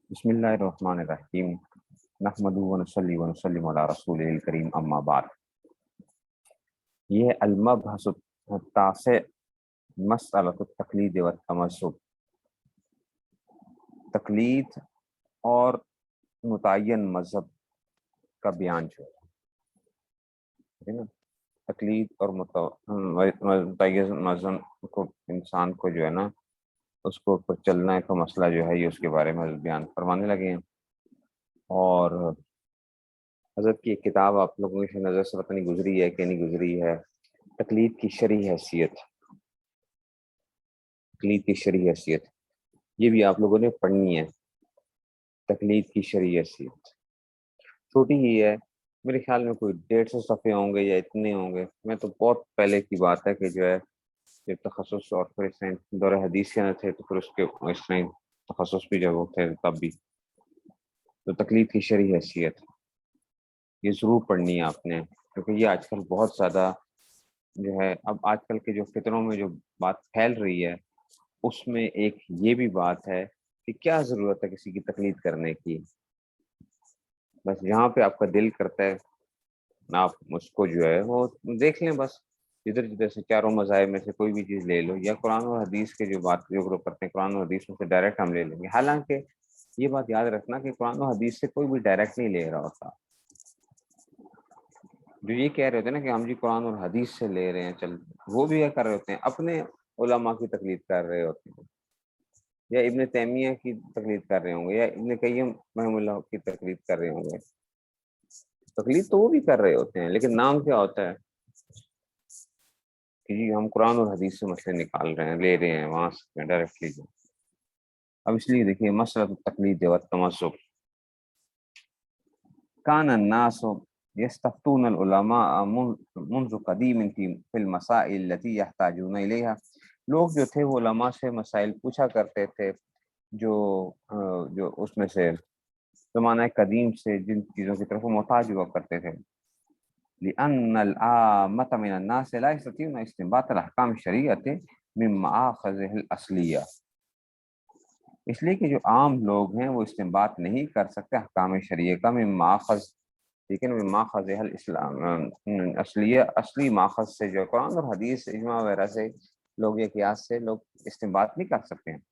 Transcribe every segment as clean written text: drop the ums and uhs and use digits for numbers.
بسم اللہ الرحمن الرحیم نحمدہ ونصلی ونسلم علی رسول الکریم اما بعد۔ یہ المبحث التاسع مسئلۃ التقلید والتمسک، تقلید اور متعین مذہب کا بیان جو ہے نا، تقلید اور متعین مذہب کو انسان کو جو ہے نا اس کو اوپر چلنا کا مسئلہ جو ہے یہ اس کے بارے میں بیان فرمانے لگے ہیں۔ اور حضرت کی ایک کتاب آپ لوگوں کی نظر سے پتہ نہیں گزری ہے کہ نہیں گزری ہے، تقلید کی شرعی حیثیت، تقلید کی شرعی حیثیت، یہ بھی آپ لوگوں نے پڑھنی ہے۔ تقلید کی شرعی حیثیت چھوٹی ہی ہے، میرے خیال میں کوئی 150 صفحے ہوں گے یا اتنے ہوں گے، میں تو بہت پہلے کی بات ہے کہ جو ہے جب تخصص اور پھر اس طرح دور حدیث کے نہ تھے تو پھر اس کے اس طرح تخصص بھی جب وہ تھے تب بھی، تو تقلید کی شرعی حیثیت یہ ضرور پڑھنی ہے آپ نے، کیونکہ یہ آج کل بہت زیادہ جو ہے، اب آج کل کے جو فطروں میں جو بات پھیل رہی ہے اس میں ایک یہ بھی بات ہے کہ کیا ضرورت ہے کسی کی تقلید کرنے کی، بس یہاں پہ آپ کا دل کرتا ہے آپ اس کو جو ہے وہ دیکھ لیں، بس جدھر جدھر سے چاروں مذاہب میں سے کوئی بھی چیز لے لو، یا قرآن اور حدیث کے جو بات جو گروپ کرتے ہیں قرآن اور حدیث میں سے ڈائریکٹ ہم لے لیں گے، حالانکہ یہ بات یاد رکھنا کہ قرآن و حدیث سے کوئی بھی ڈائریکٹ نہیں لے رہا ہوتا، جو یہ کہہ رہے ہوتے ہیں نا کہ ہم جی قرآن اور حدیث سے لے رہے ہیں چل، وہ بھی یہ کر رہے ہوتے ہیں اپنے علماء کی تقلید کر رہے ہوتے ہیں، یا ابن تیمیہ کی تقلید کر رہے ہوں گے، یا ابن قیم رحمہ اللہ کی تقلید کر رہے ہوں گے، تقلید تو وہ بھی کر رہے ہوتے ہیں، لیکن نام کیا ہوتا ہے کہ جی ہم قرآن اور حدیث سے مسئلے نکال رہے ہیں، لے رہے ہیں وہاں سے ڈائریکٹلی۔ اب اس لیے دیکھیے مسئلۃ التقلید والتمسک، کان الناس یستفتون العلماء منذ قدیم فی المسائل التي يحتاجون الیها، لوگ جو تھے وہ علماء سے مسائل پوچھا کرتے تھے جو اس میں سے زمانہ قدیم سے جن چیزوں کی طرف وہ محتاج ہوا کرتے تھے، لأن العامة من الناس لا يستطيعون استنباط الاحکام الشرعیة من مآخذه الأصلیہ، اس لیے کہ جو عام لوگ ہیں وہ استنباط نہیں کر سکتے احکام شرعیہ کا من مآخذ، لیکن من مآخذ الاسلام اصلیہ، اصلی مآخذ سے جو قرآن اور حدیث اجماع وغیرہ سے لوگ یا قیاس سے لوگ استنباط نہیں کر سکتے ہیں،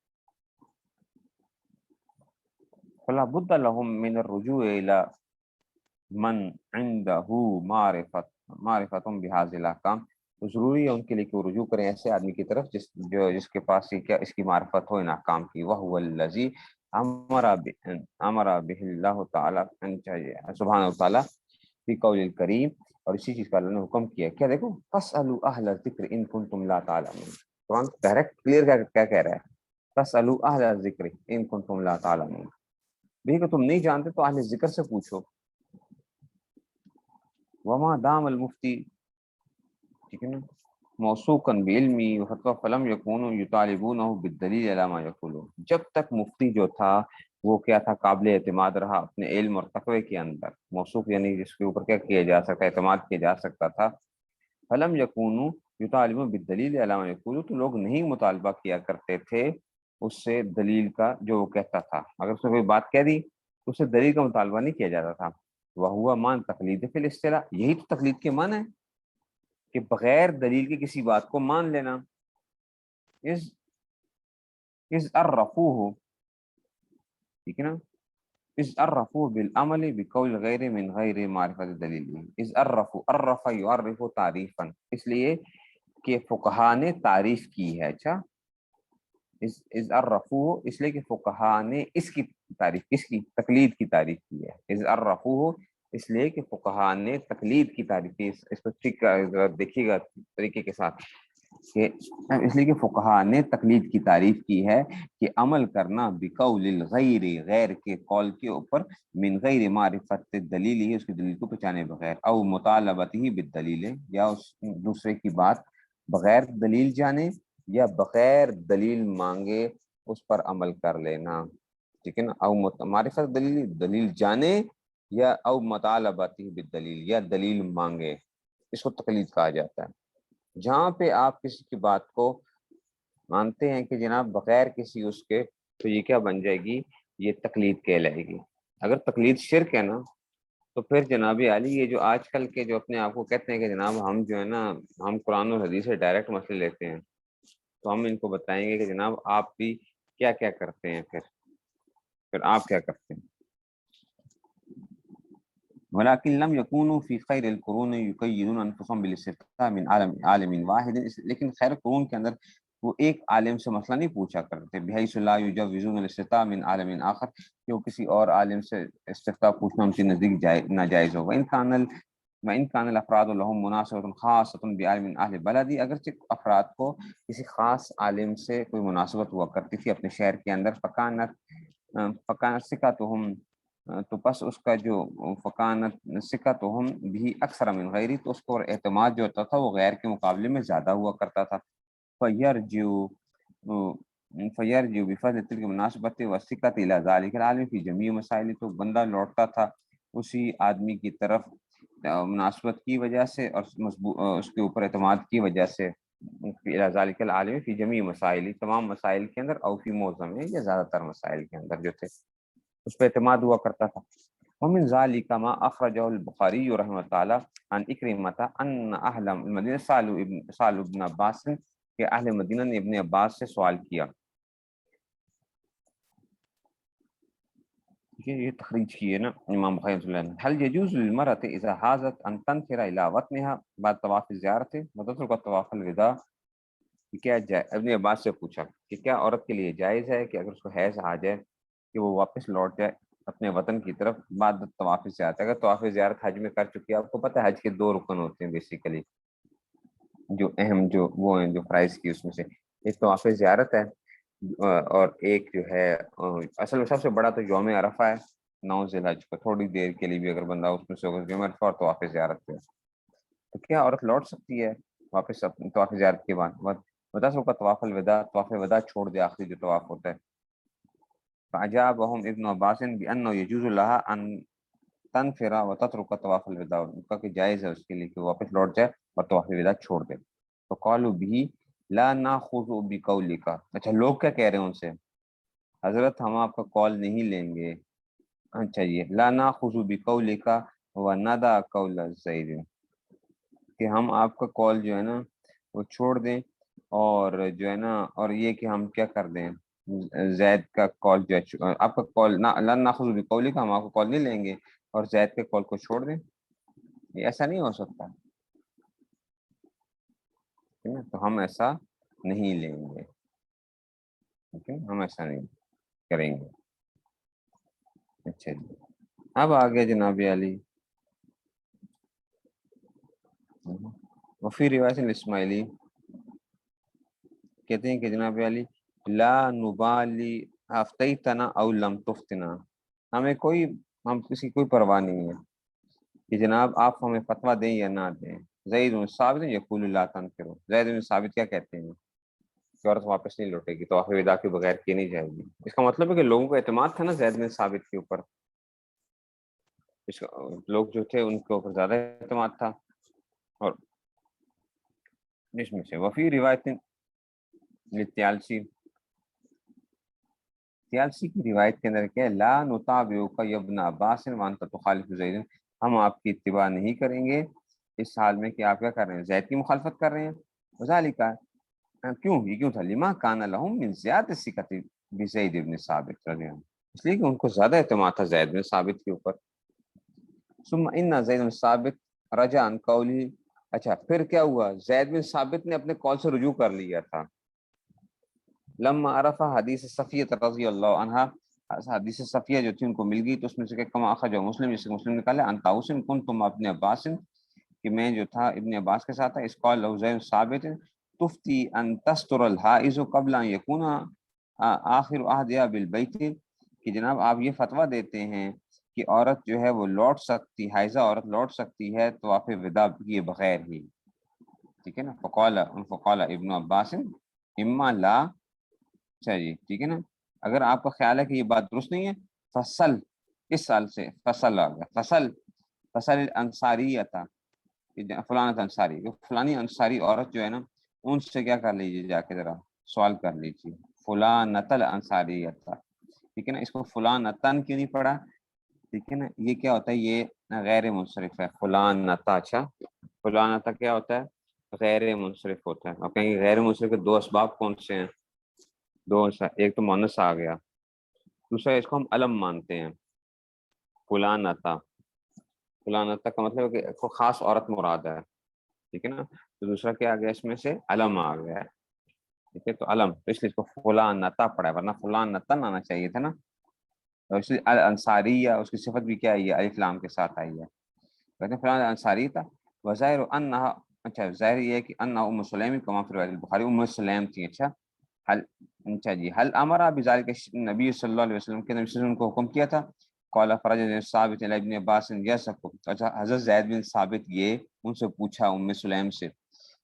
فلا بد لهم من الرجوع الى من عنده معرفت بهذه الاحکام، تو ضروری ہے ان کے لیے کہ وہ رجوع کریں ایسے آدمی کی طرف جس کے پاس کیا اس کی معرفت ہو ان احکام کی، وهو الذی امر به اللہ تعالی سبحانہ وتعالی فی قول الکریم، اور اسی چیز کا اللہ نے حکم کیا، کیا دیکھو فاسألوا اہل الذکر ان کنتم لا تعلمون، قرآن ڈائریکٹ کلیئر کیا کہہ رہا ہے، فاسألوا اہل الذکر ان کنتم لا تعلمون، بھی کہ تم نہیں جانتے تو اہل ذکر سے پوچھو، وما دام المفتی، ٹھیک ہے نا، موثوقا بعلمی وفتوى فلم یکونوا یطالبونه بالدلیل علی ما یقولون، جب تک مفتی جو تھا وہ کیا تھا، قابل اعتماد رہا اپنے علم اور تقوی کے اندر، موثوق یعنی جس کے اوپر کیا کیا جا سکتا ہے، اعتماد کیا جا سکتا تھا، فلم یکونوا یطالبون بالدلیل علی ما یقولون، تو لوگ نہیں مطالبہ کیا کرتے تھے اس سے دلیل کا جو وہ کہتا تھا، اگر اس نے کوئی بات کہہ دی تو اس سے دلیل کا مطالبہ نہیں کیا جاتا تھا، وہو مان تقلید فی الاصطلاح، یہی تو تقلید کے معنی ہے کہ بغیر دلیل کی کسی بات کو مان لینا، از عرفوه، ٹھیک ہے نا، از عرفوه بالعمل بقول غیر من غیر معرفت دلیل، از عرف یعرف تعریفا، اس لیے کہ فقہا نے تعریف کی ہے، اچھا از عرفوه اس لیے کہ فقہا نے اس کی تعریف، کس کی، تقلید کی تعریف کی ہے، از عرفوه اس لیے کہ فقہا نے تقلید کی تعریف کی، اس کو ٹھیک دیکھیے گا طریقے کے ساتھ کہ اس لیے کہ فقہا نے تقلید کی تعریف کی ہے کہ عمل کرنا بقول الغیر، غیر کے قول کے اوپر، من غیر معرفت دلیل ہی، اس کی دلیل کو پہچانے بغیر، او مطالبت ہی بالدلیل، یا اس دوسرے کی بات بغیر دلیل جانے یا بغیر دلیل مانگے اس پر عمل کر لینا، ٹھیک ہے نا، او معرفت دلیل، دلیل جانے، یا او مطالباتی بالدلیل، یا دلیل مانگے، اس کو تقلید کہا جاتا ہے، جہاں پہ آپ کسی کی بات کو مانتے ہیں کہ جناب بغیر کسی اس کے، تو یہ کیا بن جائے گی، یہ تقلید کہلائے گی۔ اگر تقلید شرک ہے نا تو پھر جناب علی یہ جو آج کل کے جو اپنے آپ کو کہتے ہیں کہ جناب ہم جو ہے نا ہم قرآن اور حدیث سے ڈائریکٹ مسئلے لیتے ہیں، تو ہم ان کو بتائیں گے کہ جناب آپ بھی کیا کیا کرتے ہیں، پھر آپ کیا کرتے ہیں۔ ولكن لم يكونوا في خير القرون يقيدون انفسهم بالاستفتاء من عالم واحد، لیکن خیر قرون کے اندر وہ ایک عالم سے مسئلہ نہیں پوچھا کرتے، بحیث لا یجوزون الاستفتاء من عالم آخر، کہ وہ کسی اور عالم سے استفتاء پوچھنا ان کے نزدیک ناجائز ہوگا۔ وإن كان الافراد لهم مناسبۃ خاصۃ بعالم اہل بلدی، اگرچہ افراد کو کسی خاص عالم سے کوئی مناسبت ہوا کرتی تھی اپنے شہر کے اندر، فکانت ثقتهم، تو پس اس کا جو فکانت ثقتهم بھی اکثر من غیری، تو اس کو اعتماد جو ہوتا تھا وہ غیر کے مقابلے میں زیادہ ہوا کرتا تھا۔ فیرجو بفضل تلک مناسبت وثقت الی ذلک العالم فی جمیع مسائل، تو بندہ لوٹتا تھا اسی آدمی کی طرف مناسبت کی وجہ سے اور اس کے اوپر اعتماد کی وجہ سے، الی ذلک العالم فی جمیع مسائل، تمام مسائل کے اندر، او فی معظم یا زیادہ تر مسائل کے اندر جو تھے اس پہ اعتماد ہوا کرتا تھا۔ ومن ذلك ما اخرجه البخاری رحمۃ تعالی عن اکرمۃ ان اہل المدینہ سالوا ابن عباس، کہ اہل مدینہ نے ابن عباس سے سوال کیا، یہ تخریج کی ہے نا امام بخاری رحمۃ اللہ علیہ، هل يجوز للمرأة اذا حاضت ان تنفر الى وطنها بعد طواف الزیارت وتترك طواف الوداع، کہ کیا ابن عباس سے پوچھا کہ کیا عورت کے لیے جائز ہے کہ اگر اس کو حیض آ جائے کہ وہ واپس لوٹ جائے اپنے وطن کی طرف بعد طواف زیارت، اگر طواف زیارت حج میں کر چکی ہے، آپ کو پتہ ہے حج کے 2 رکن ہوتے ہیں بیسیکلی، جو اہم جو وہ ہیں جو فرائض کی، اس میں سے ایک طواف زیارت ہے، اور ایک جو ہے اصل میں سب سے بڑا تو یوم عرفہ ہے 9 ذی الحج کو، تھوڑی دیر کے لیے بھی اگر بندہ اس میں سے ہوگا یوم عرفہ اور طواف زیارت پہ، تو کیا عورت لوٹ سکتی ہے واپس طواف زیارت کے بعد؟ بتا سو کا طواف الوداع، طواف وداع چھوڑ دے، آخری جو طواف ہوتا ہے۔ فاجابهم ابن عباس بانه يجوز لها ان تنفر وتترك طواف الوداع، ان کا کہ جائز ہے اس کے لیے کہ وہ واپس لوٹ جائے اور طواف الوداع چھوڑ دے۔ تو قالوا به لا ناخذ بقولك، اچھا لوگ کیا کہہ رہے ہیں ان سے، حضرت ہم آپ کا کال نہیں لیں گے، اچھا یہ لا ناخذ بقولك وندع قول زید، کہ ہم آپ کا کال جو ہے نا وہ چھوڑ دیں، اور جو ہے نا اور یہ کہ ہم کیا کر دیں، زید کا کال جو ہے آپ کا کال لن ناخذ بقولک، ہم آپ کا کال نہیں لیں گے اور زید کے کال کو چھوڑ دیں، یہ ایسا نہیں ہو سکتا، ٹھیک ہے نا، تو ہم ایسا نہیں لیں گے، ٹھیک ہے، ہم ایسا نہیں کریں گے۔ اچھا جی، اب آگے جناب علی، وفی روایت اسماعیلی، کہتے ہیں کہ جناب علی لا نبالی افتیتنا او لم تفتنا، ہم کسی کوئی پرواہ نہیں ہے کہ جناب آپ ہمیں فتویٰ دیں یا نہ دیں۔ زید بن ثابت یقول لا تنفروا، زید بن ثابت کیا کہتے ہیں کہ عورت واپس نہیں لوٹے گی، طواف وداع کے بغیر کی نہیں جائے گی۔ اس کا مطلب ہے کہ لوگوں کو اعتماد تھا نا زید بن ثابت کے اوپر، لوگ جو تھے ان کے اوپر زیادہ اعتماد تھا۔ اور اس میں سے وفی روایت تیالسی کی روایت کے اندر کیا ہے، لا نتابعک یا ابن عباس وانت تخالف زید، ہم آپ کی اتباع نہیں کریں گے اس حال میں کہ آپ کیا کر رہے ہیں، زید کی مخالفت کر رہے ہیں۔ وذالک، کیوں، یہ کیوں تھا، لما کان لهم من زیادہ ثقت بزید بن ثابت رضی اللہ عنہ، اس لیے کہ ان کو زیادہ اعتماد تھا زید بن ثابت کے اوپر۔ ثم ان زید بن ثابت رجع عن قوله، اچھا پھر کیا ہوا، زید بن ثابت نے اپنے قول سے رجوع کر لیا تھا، لما عرف حدیث صفیہ رضی اللہ عنہا، حدیث صفیہ جو تھی ان کو مل گئی، تو اس میں سے کہ کما اخرج مسلم، جسے مسلم نکالے، ان طاؤس کنتم ابن عباس، کہ میں جو تھا ابن عباس کے ساتھ تھا، اس قول لو زید ثابت تفتی ان تستر الحائض قبل ان یکون آخر عہدها بالبیت، کہ جناب آپ یہ فتویٰ دیتے ہیں کہ عورت جو ہے وہ لوٹ سکتی، حائضہ عورت لوٹ سکتی ہے طواف وداع کیے بغیر ہی، ٹھیک ہے نا۔ فقال ابن عباس اما لا، اچھا جی ٹھیک ہے نا، اگر آپ کا خیال ہے کہ یہ بات درست نہیں ہے، فصل، اس سال سے فصل آ گیا، فصل انصاری تھا، فلانت انصاری، فلانی انصاری عورت جو ہے نا ان سے کیا کر لیجیے، جا کے ذرا سوال کر لیجیے، فلانت الانصاری تھا، ٹھیک ہے نا. اس کو فلان نتن کیوں نہیں پڑھا؟ ٹھیک ہے نا. یہ کیا ہوتا ہے؟ یہ غیر منصرف ہے. فلان نتا. اچھا فلان نتا کیا ہوتا ہے؟ غیر منصرف ہوتا ہے. آپ کہیں گے غیر منصرف کے دو اسباب کون سے ہیں؟ دو. ایک تو مونس آ گیا، دوسرا اس کو ہم علم مانتے ہیں. فلان نتا، فلان نتا کا مطلب ہے کہ کو خاص عورت مراد ہے. ٹھیک ہے نا. تو دوسرا کیا آ گیا اس میں سے؟ علم آ گیا ہے. ٹھیک ہے. تو علم، تو اس لیے اس کو فلان نتا پڑا ہے، ورنہ فلان نتن آنا چاہیے تھا نا. اور اس لیے الانصاری، اس کی صفت بھی کیا آئی ہے؟ الف لام کے ساتھ آئی ہے. کہتے ہیں فلان انصاری تھا. وظاہر انہا، اچھا ظاہر یہ ہے کہ انہا ام سلیم کما فی روایت البخاری، ام سلیم تھی. اچھا حل، اچھا جی، حل امرا بذالک نبی صلی اللہ علیہ وسلم کے، نبی صلی اللہ علیہ وسلم کو حکم کیا تھا. قال فرج ثابت علی ابن عباس یسق. اچھا حضرت زید بن ثابت یہ ان سے پوچھا ام سلیم سے،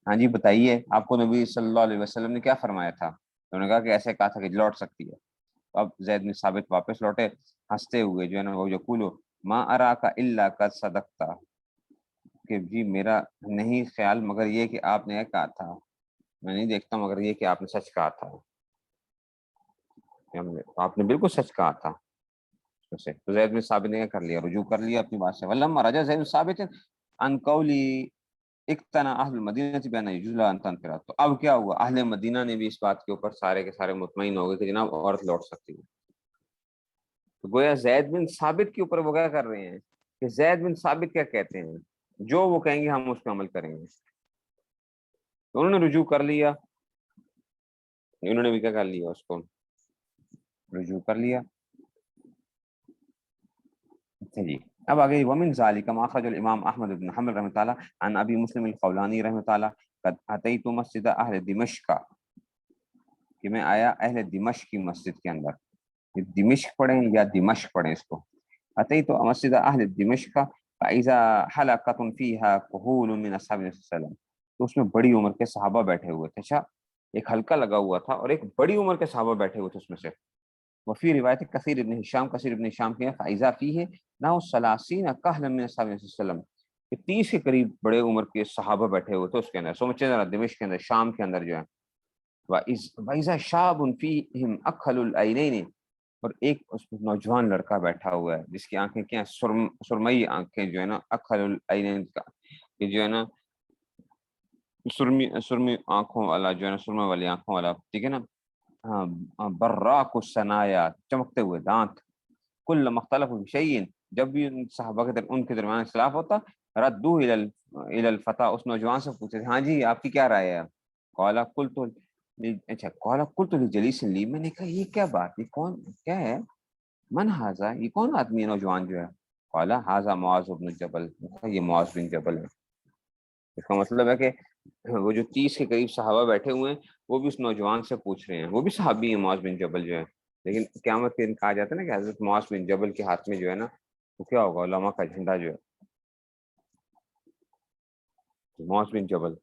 ہاں جی بتائیے آپ کو نبی صلی اللہ علیہ وسلم نے کیا فرمایا تھا؟ انہوں نے کہا کہ ایسے کہا تھا کہ لوٹ سکتی ہے. تو اب زید بن ثابت واپس لوٹے ہنستے ہوئے جو ہے نا، وہ یقولو ما اراک الا قد صدقتا، کہ جی میرا نہیں خیال مگر یہ کہ آپ نے کہا تھا، میں نہیں دیکھتا مگر یہ کہ آپ نے سچ کہا تھا. آپ نے بالکل سچ کہا تھا. تو زید بن ثابت نے کیا کر لیا؟ رجوع کر لیا اپنی بات سے. ولما رجع زید بن ثابت عن قولی اقتنع اہل المدینہ بان یجوز لها ان تنفر. تو اب کیا ہوا؟ اہل مدینہ نے بھی اس بات کے اوپر سارے کے سارے مطمئن ہو گئے کہ جناب عورت لوٹ سکتی ہے. تو گویا زید بن ثابت کے اوپر وہ کیا کر رہے ہیں کہ زید بن ثابت کیا کہتے ہیں، جو وہ کہیں گے ہم اس پہ عمل کریں گے. تو انہوں نے رجوع کر لیا، انہوں نے بھی کیا کر لیا؟ اس کو رجوع کر لیا. اچھا جی. اب آگے ومن ذالک ما اخرج الامام احمد بن حنبل رحمۃ اللہ عن ابی مسلم الخولانی رحمۃ اللہ قد اتیت مسجد اہل دمشق، کہ میں آیا اہل دمشق کی مسجد کے اندر. یہ دمشق پڑھیں یا دمشق پڑھیں اس کو. اتیت مسجد اہل دمشق فاذا حلقۃ فیها کہول من اصحاب النبی صلی اللہ علیہ وسلم. تو اس میں بڑی عمر کے صحابہ بیٹھے ہوئے تھے. اچھا ایک حلقہ لگا ہوا تھا اور ایک بڑی عمر کے صحابہ بیٹھے ہوئے تھے اس میں سے. وفی روایت کثیر ابن ہشام، کثیر ابن ہشام کے فاذا فیہ نحو ثلاثین کہلا من اصحاب النبی صلی اللہ علیہ وسلم، کہ 30 کے قریب بڑے عمر کے صحابہ بیٹھے ہوئے تھے اس کے اندر. سمجھے ذرا، دمشق کے اندر، شام کے اندر جو ہے. وَإِذَا شَابٌ فِيهِمْ أَكْحَلُ الْعَيْنَيْنِ، اور ایک اس میں نوجوان لڑکا بیٹھا ہوا ہے جس کی آنکھیں کیا ہیں؟ سرمئی آنکھیں جو ہے نا، اکھل العینین کا، کہ جو ہے نا سرمی آنکھوں والا جو ہے نا، سرمے والی آنکھوں والا. ٹھیک ہے نا. ہاں براق الثنایا، چمکتے ہوئے دانت. کل مختلف شیئن، جب بھی صحابہ ان کے درمیان اختلاف ہوتا، ردو الی الفتى، اس نوجوان سے پوچھتے ہاں جی آپ کی کیا رائے ہے؟ قال قلت، اچھا قال قلت لجلیس لی، میں نے کہا یہ کیا بات، یہ کون کیا ہے؟ من ھذا، یہ کون آدمی ہے نوجوان جو ہے؟ قال ھذا معاذ بن جبل، یہ معاذ بن جبل ہے. اس کا مطلب ہے کہ وہ جو 30 کے قریب صحابہ بیٹھے ہوئے ہیں وہ بھی اس نوجوان سے پوچھ رہے ہیں. وہ بھی صحابی ہیں معاذ بن جبل جو ہے. لیکن قیامت کے دن کہا جاتا ہے نا کہ حضرت معاذ بن جبل کے ہاتھ میں جو ہے نا وہ کیا ہوگا؟ علماء کا جھنڈا جو ہے. معاذ بن جبل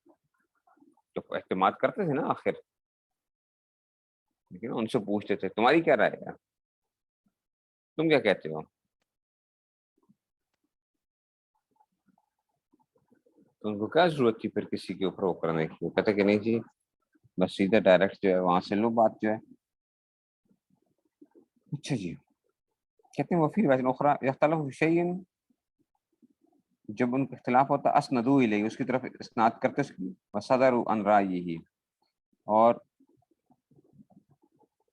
تو اعتماد کرتے تھے نا آخر، لیکن ان سے پوچھتے تھے تمہاری کیا رائے ہے، تم کیا کہتے ہو؟ تو ان کو کیا ضرورت تھی پھر کسی کے اوپر وہ کرنے کی؟ وہ کہتے کہ نہیں جی بس سیدھا ڈائریکٹ جو ہے وہاں سے لو بات جو ہے. اچھا جی. کہتے ہیں وفی روایت اخری اختلاف شیء، جب ان کا اختلاف ہوتا اسندو الیہ، اس کی طرف اسناد کرتے وصدروا عن رأیہ، اور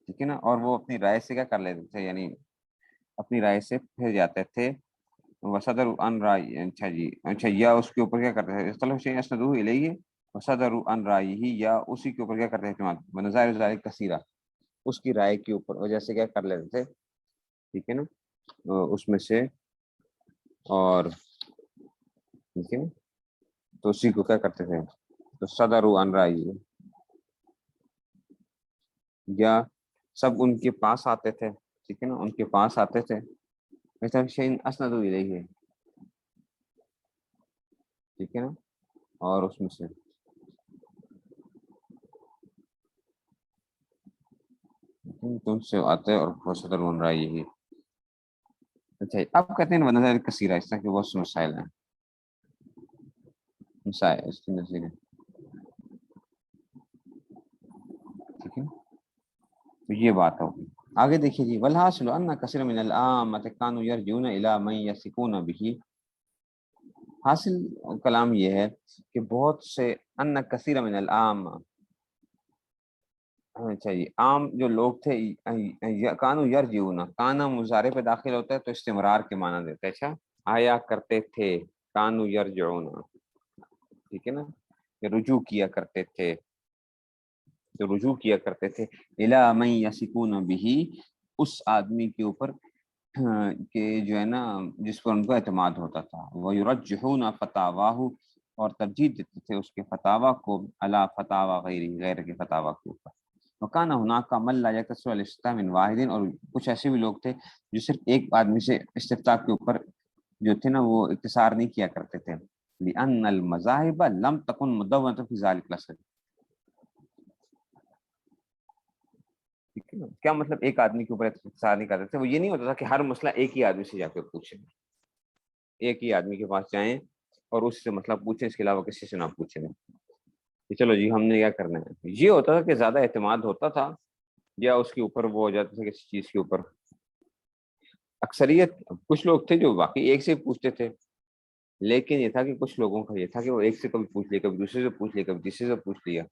ٹھیک ہے نا، اور وہ اپنی رائے سے کیا کر لیتے تھے، یعنی اپنی رائے سے پھر جاتے تھے. وصدروا عن رأیہ، اچھا جی، اچھا یا اس کے اوپر کیا کرتے تھے؟ اختلاف شیء اسندو الیہ وصدروا عن رأیہ، یا اسی کے اوپر کیا کرتے تھے؟ ونظائر ذلک کثیرہ، اس کی رائے کے اوپر وجہ سے کیا کر لیتے تھے. ٹھیک ہے نا. اس میں سے اور ٹھیک ہے، تو اسی کو کیا کرتے تھے؟ تو صدروا عن رأیہ، یا سب ان کے پاس آتے تھے. ٹھیک ہے نا، ان کے پاس آتے تھے. شیء اسندوا الیہ، ٹھیک ہے نا، اور اس میں سے تم سے آتے اور صدر بن رہا ہے یہی. اچھا اب کہتے ہیں نظر کثیرہ، اس طرح کے بہت سے مسائل ہیں. مسائل اس کی نظیر ہے. ٹھیک ہے، تو یہ بات ہوگی. آگے دیکھیے جی، والحاصل ان کثیر من العامة كانوا يرجعون الى من يثقون به، حاصل کلام یہ ہے کہ بہت سے ان کثیر من العام، اچھا جی، عام جو لوگ تھے، کانو یرجعون، کانا مضارع پہ داخل ہوتا ہے تو استمرار کے معنی دیتا ہے، اچھا آیا کرتے تھے، کانو یرجعون، ٹھیک ہے نا، کہ رجوع کیا کرتے تھے، تو رجوع کیا کرتے تھے الی من یثقون به، اس آدمی کے اوپر کہ جو ہے نا جس پر ان کو اعتماد ہوتا تھا، وَيُرَجِّحُونَ فَتَاوَاهُ، اور ترجیح دیتے تھے اس کے فتاوا کو علی فتاوا غیر کے فتاوا کے اوپر، وَكَانَ هُنَاكَ مَن لَا يَقْتَصِرُ عَلَى الْإِفْتَاءِ مِنْ واحد، اور کچھ ایسے بھی لوگ تھے جو صرف ایک آدمی سے استفتاء کے اوپر جو تھے نا وہ اقتصار نہیں کیا کرتے تھے، لِأَنَّ الْمَذَاهِبَ لَمْ تَكُنْ مُدَوَّنَةً فِي ذَلِكَ الْعَصْرِ، کیا مطلب ایک آدمی کے اوپر اقتصار نہیں کرتے تھے، وہ یہ نہیں ہوتا تھا کہ ہر مسئلہ ایک ہی آدمی سے جا کے پوچھیں، ایک ہی آدمی کے پاس جائیں اور اس سے مسئلہ پوچھیں، اس کے علاوہ کسی سے نہ پوچھیں کہ چلو جی ہم نے کیا کرنا ہے۔ یہ ہوتا تھا کہ زیادہ اعتماد ہوتا تھا یا اس کے اوپر وہ ہو جاتا تھا کسی چیز کے اوپر، اکثریت کچھ لوگ تھے جو واقعی ایک سے پوچھتے تھے، لیکن یہ تھا کہ کچھ لوگوں کا یہ تھا کہ وہ ایک سے کبھی پوچھ لیا، کبھی دوسرے سے پوچھ لیا، کبھی تیسرے سے پوچھ لیا،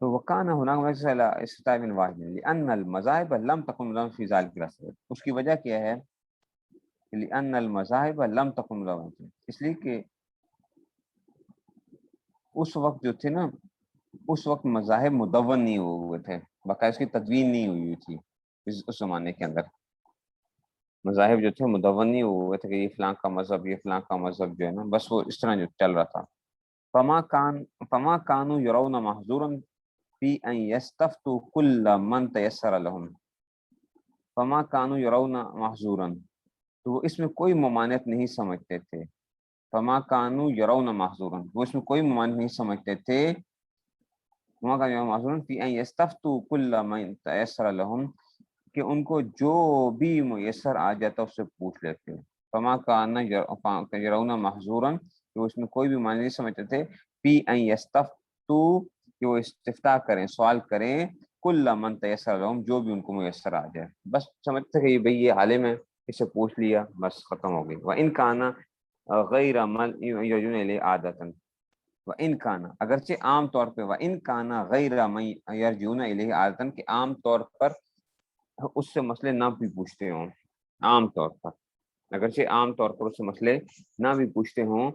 تو وکان هناك مسئلہ استفتاء من واحد لان المذاهب لم تكن لهم في ذلك العصر، اس کی وجہ کیا ہے، لان المذاهب لم تكن لهم، اس لیے کہ اس وقت جو تھے نا، اس وقت مذاہب مدون نہیں ہوئے تھے، باقاعدہ اس کی تدوین نہیں ہوئی تھی، اس زمانے کے اندر مذاہب جو تھے مدون نہیں ہوئے تھے کہ یہ فلاں کا مذہب، یہ فلاں کا مذہب جو ہے نا، بس وہ اس طرح جو چل رہا تھا۔ فما كانوا يرون محظورا فی ان یستفتوا کل من تیسر لهم، فما كانوا يرون محظورا، تو وہ اس میں کوئی ممانعت نہیں سمجھتے تھے، فما كانوا يرون محظورا، وہ اس میں کوئی ممانعت نہیں سمجھتے تھے، فما كانوا يرون محظورا فی ان یستفتوا کل من تیسر لهم، کہ ان کو جو بھی میسر آ جاتا اس سے پوچھ لیتے، فما كانوا يرون محظورا، کہ وہ اس میں کوئی بھی معنی نہیں سمجھتے تھے، فی ان یستفتوا، کہ وہ استفتاء کریں، سوال کریں، کل من تیسر لهم، جو بھی ان کو میسر آ جائے، بس سمجھتے کہ بھئی یہ عالم ہے، اسے پوچھ لیا بس ختم ہو گئی۔ وَإِن كَانَ غَيْرَ مَنْ يَرْجُونَ إِلَيْهِ عَادَةً، وَإِن كَانَ، اگرچہ عام طور پہ، وَإِن كَانَ غَيْرَ مَنْ يَرْجُونَ إِلَيْهِ عَادَةً، کہ عام طور پر اس سے مسئلے نہ بھی پوچھتے ہوں، عام طور پر اگرچہ عام طور پر اس سے مسئلے نہ بھی پوچھتے ہوں،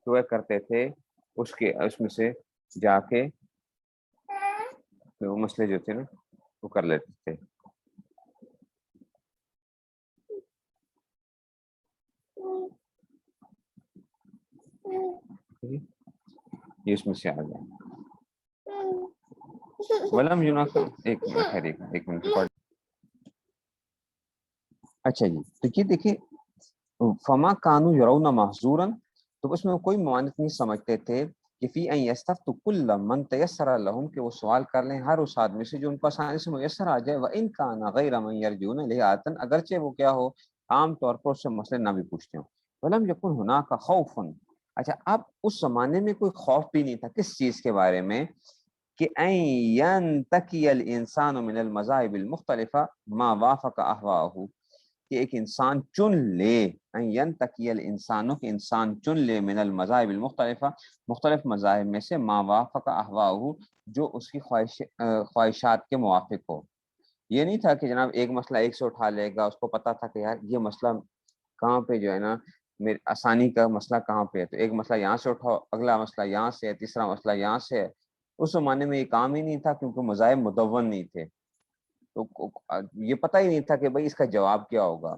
تو وہ کرتے تھے اس میں سے جا کے وہ مسئلے جو تھے نا وہ کر لیتے تھے۔ یہ اس میں سے آ گیا ولم یوناک، ایک منٹ ریکارڈ، اچھا جی، تو یہ دیکھیں فما کانوا یرون محظورا، تو اس میں کوئی ممانعت نہیں سمجھتے تھے کہ فی ان یستفتوا کل من تیسر لهم، کہ وہ سوال کر لیں ہر اس آدمی سے جو ان کو آسانی سے میسر آ جائے، وان کان غیر من یرجون الیہ عادۃ، اگرچہ وہ کیا ہو عام طور پر اس سے مسئلے نہ بھی پوچھتے ہوں، ولم یکن هناک خوف، اچھا اب اس زمانے میں کوئی خوف بھی نہیں تھا کس چیز کے بارے میں، کہ ان ینتقی الانسان من المذاہب المختلفہ ما وافق اهواءه، کہ ایک انسان چن لے، ینتقی الانسانوں، کہ انسان چن لے من المذاہب المختلفہ، مختلف مذاہب میں سے ما وافق احواہ، جو اس کی خواہشات کے موافق ہو۔ یہ نہیں تھا کہ جناب ایک مسئلہ ایک سے اٹھا لے گا، اس کو پتا تھا کہ یار یہ مسئلہ کہاں پہ جو ہے نا میری آسانی کا مسئلہ کہاں پہ ہے، تو ایک مسئلہ یہاں سے اٹھاؤ، اگلا مسئلہ یہاں سے ہے، تیسرا مسئلہ یہاں سے ہے۔ اس زمانے میں یہ کام ہی نہیں تھا کیونکہ مذاہب مدون نہیں تھے، تو یہ پتہ ہی نہیں تھا کہ بھئی اس کا جواب کیا ہوگا۔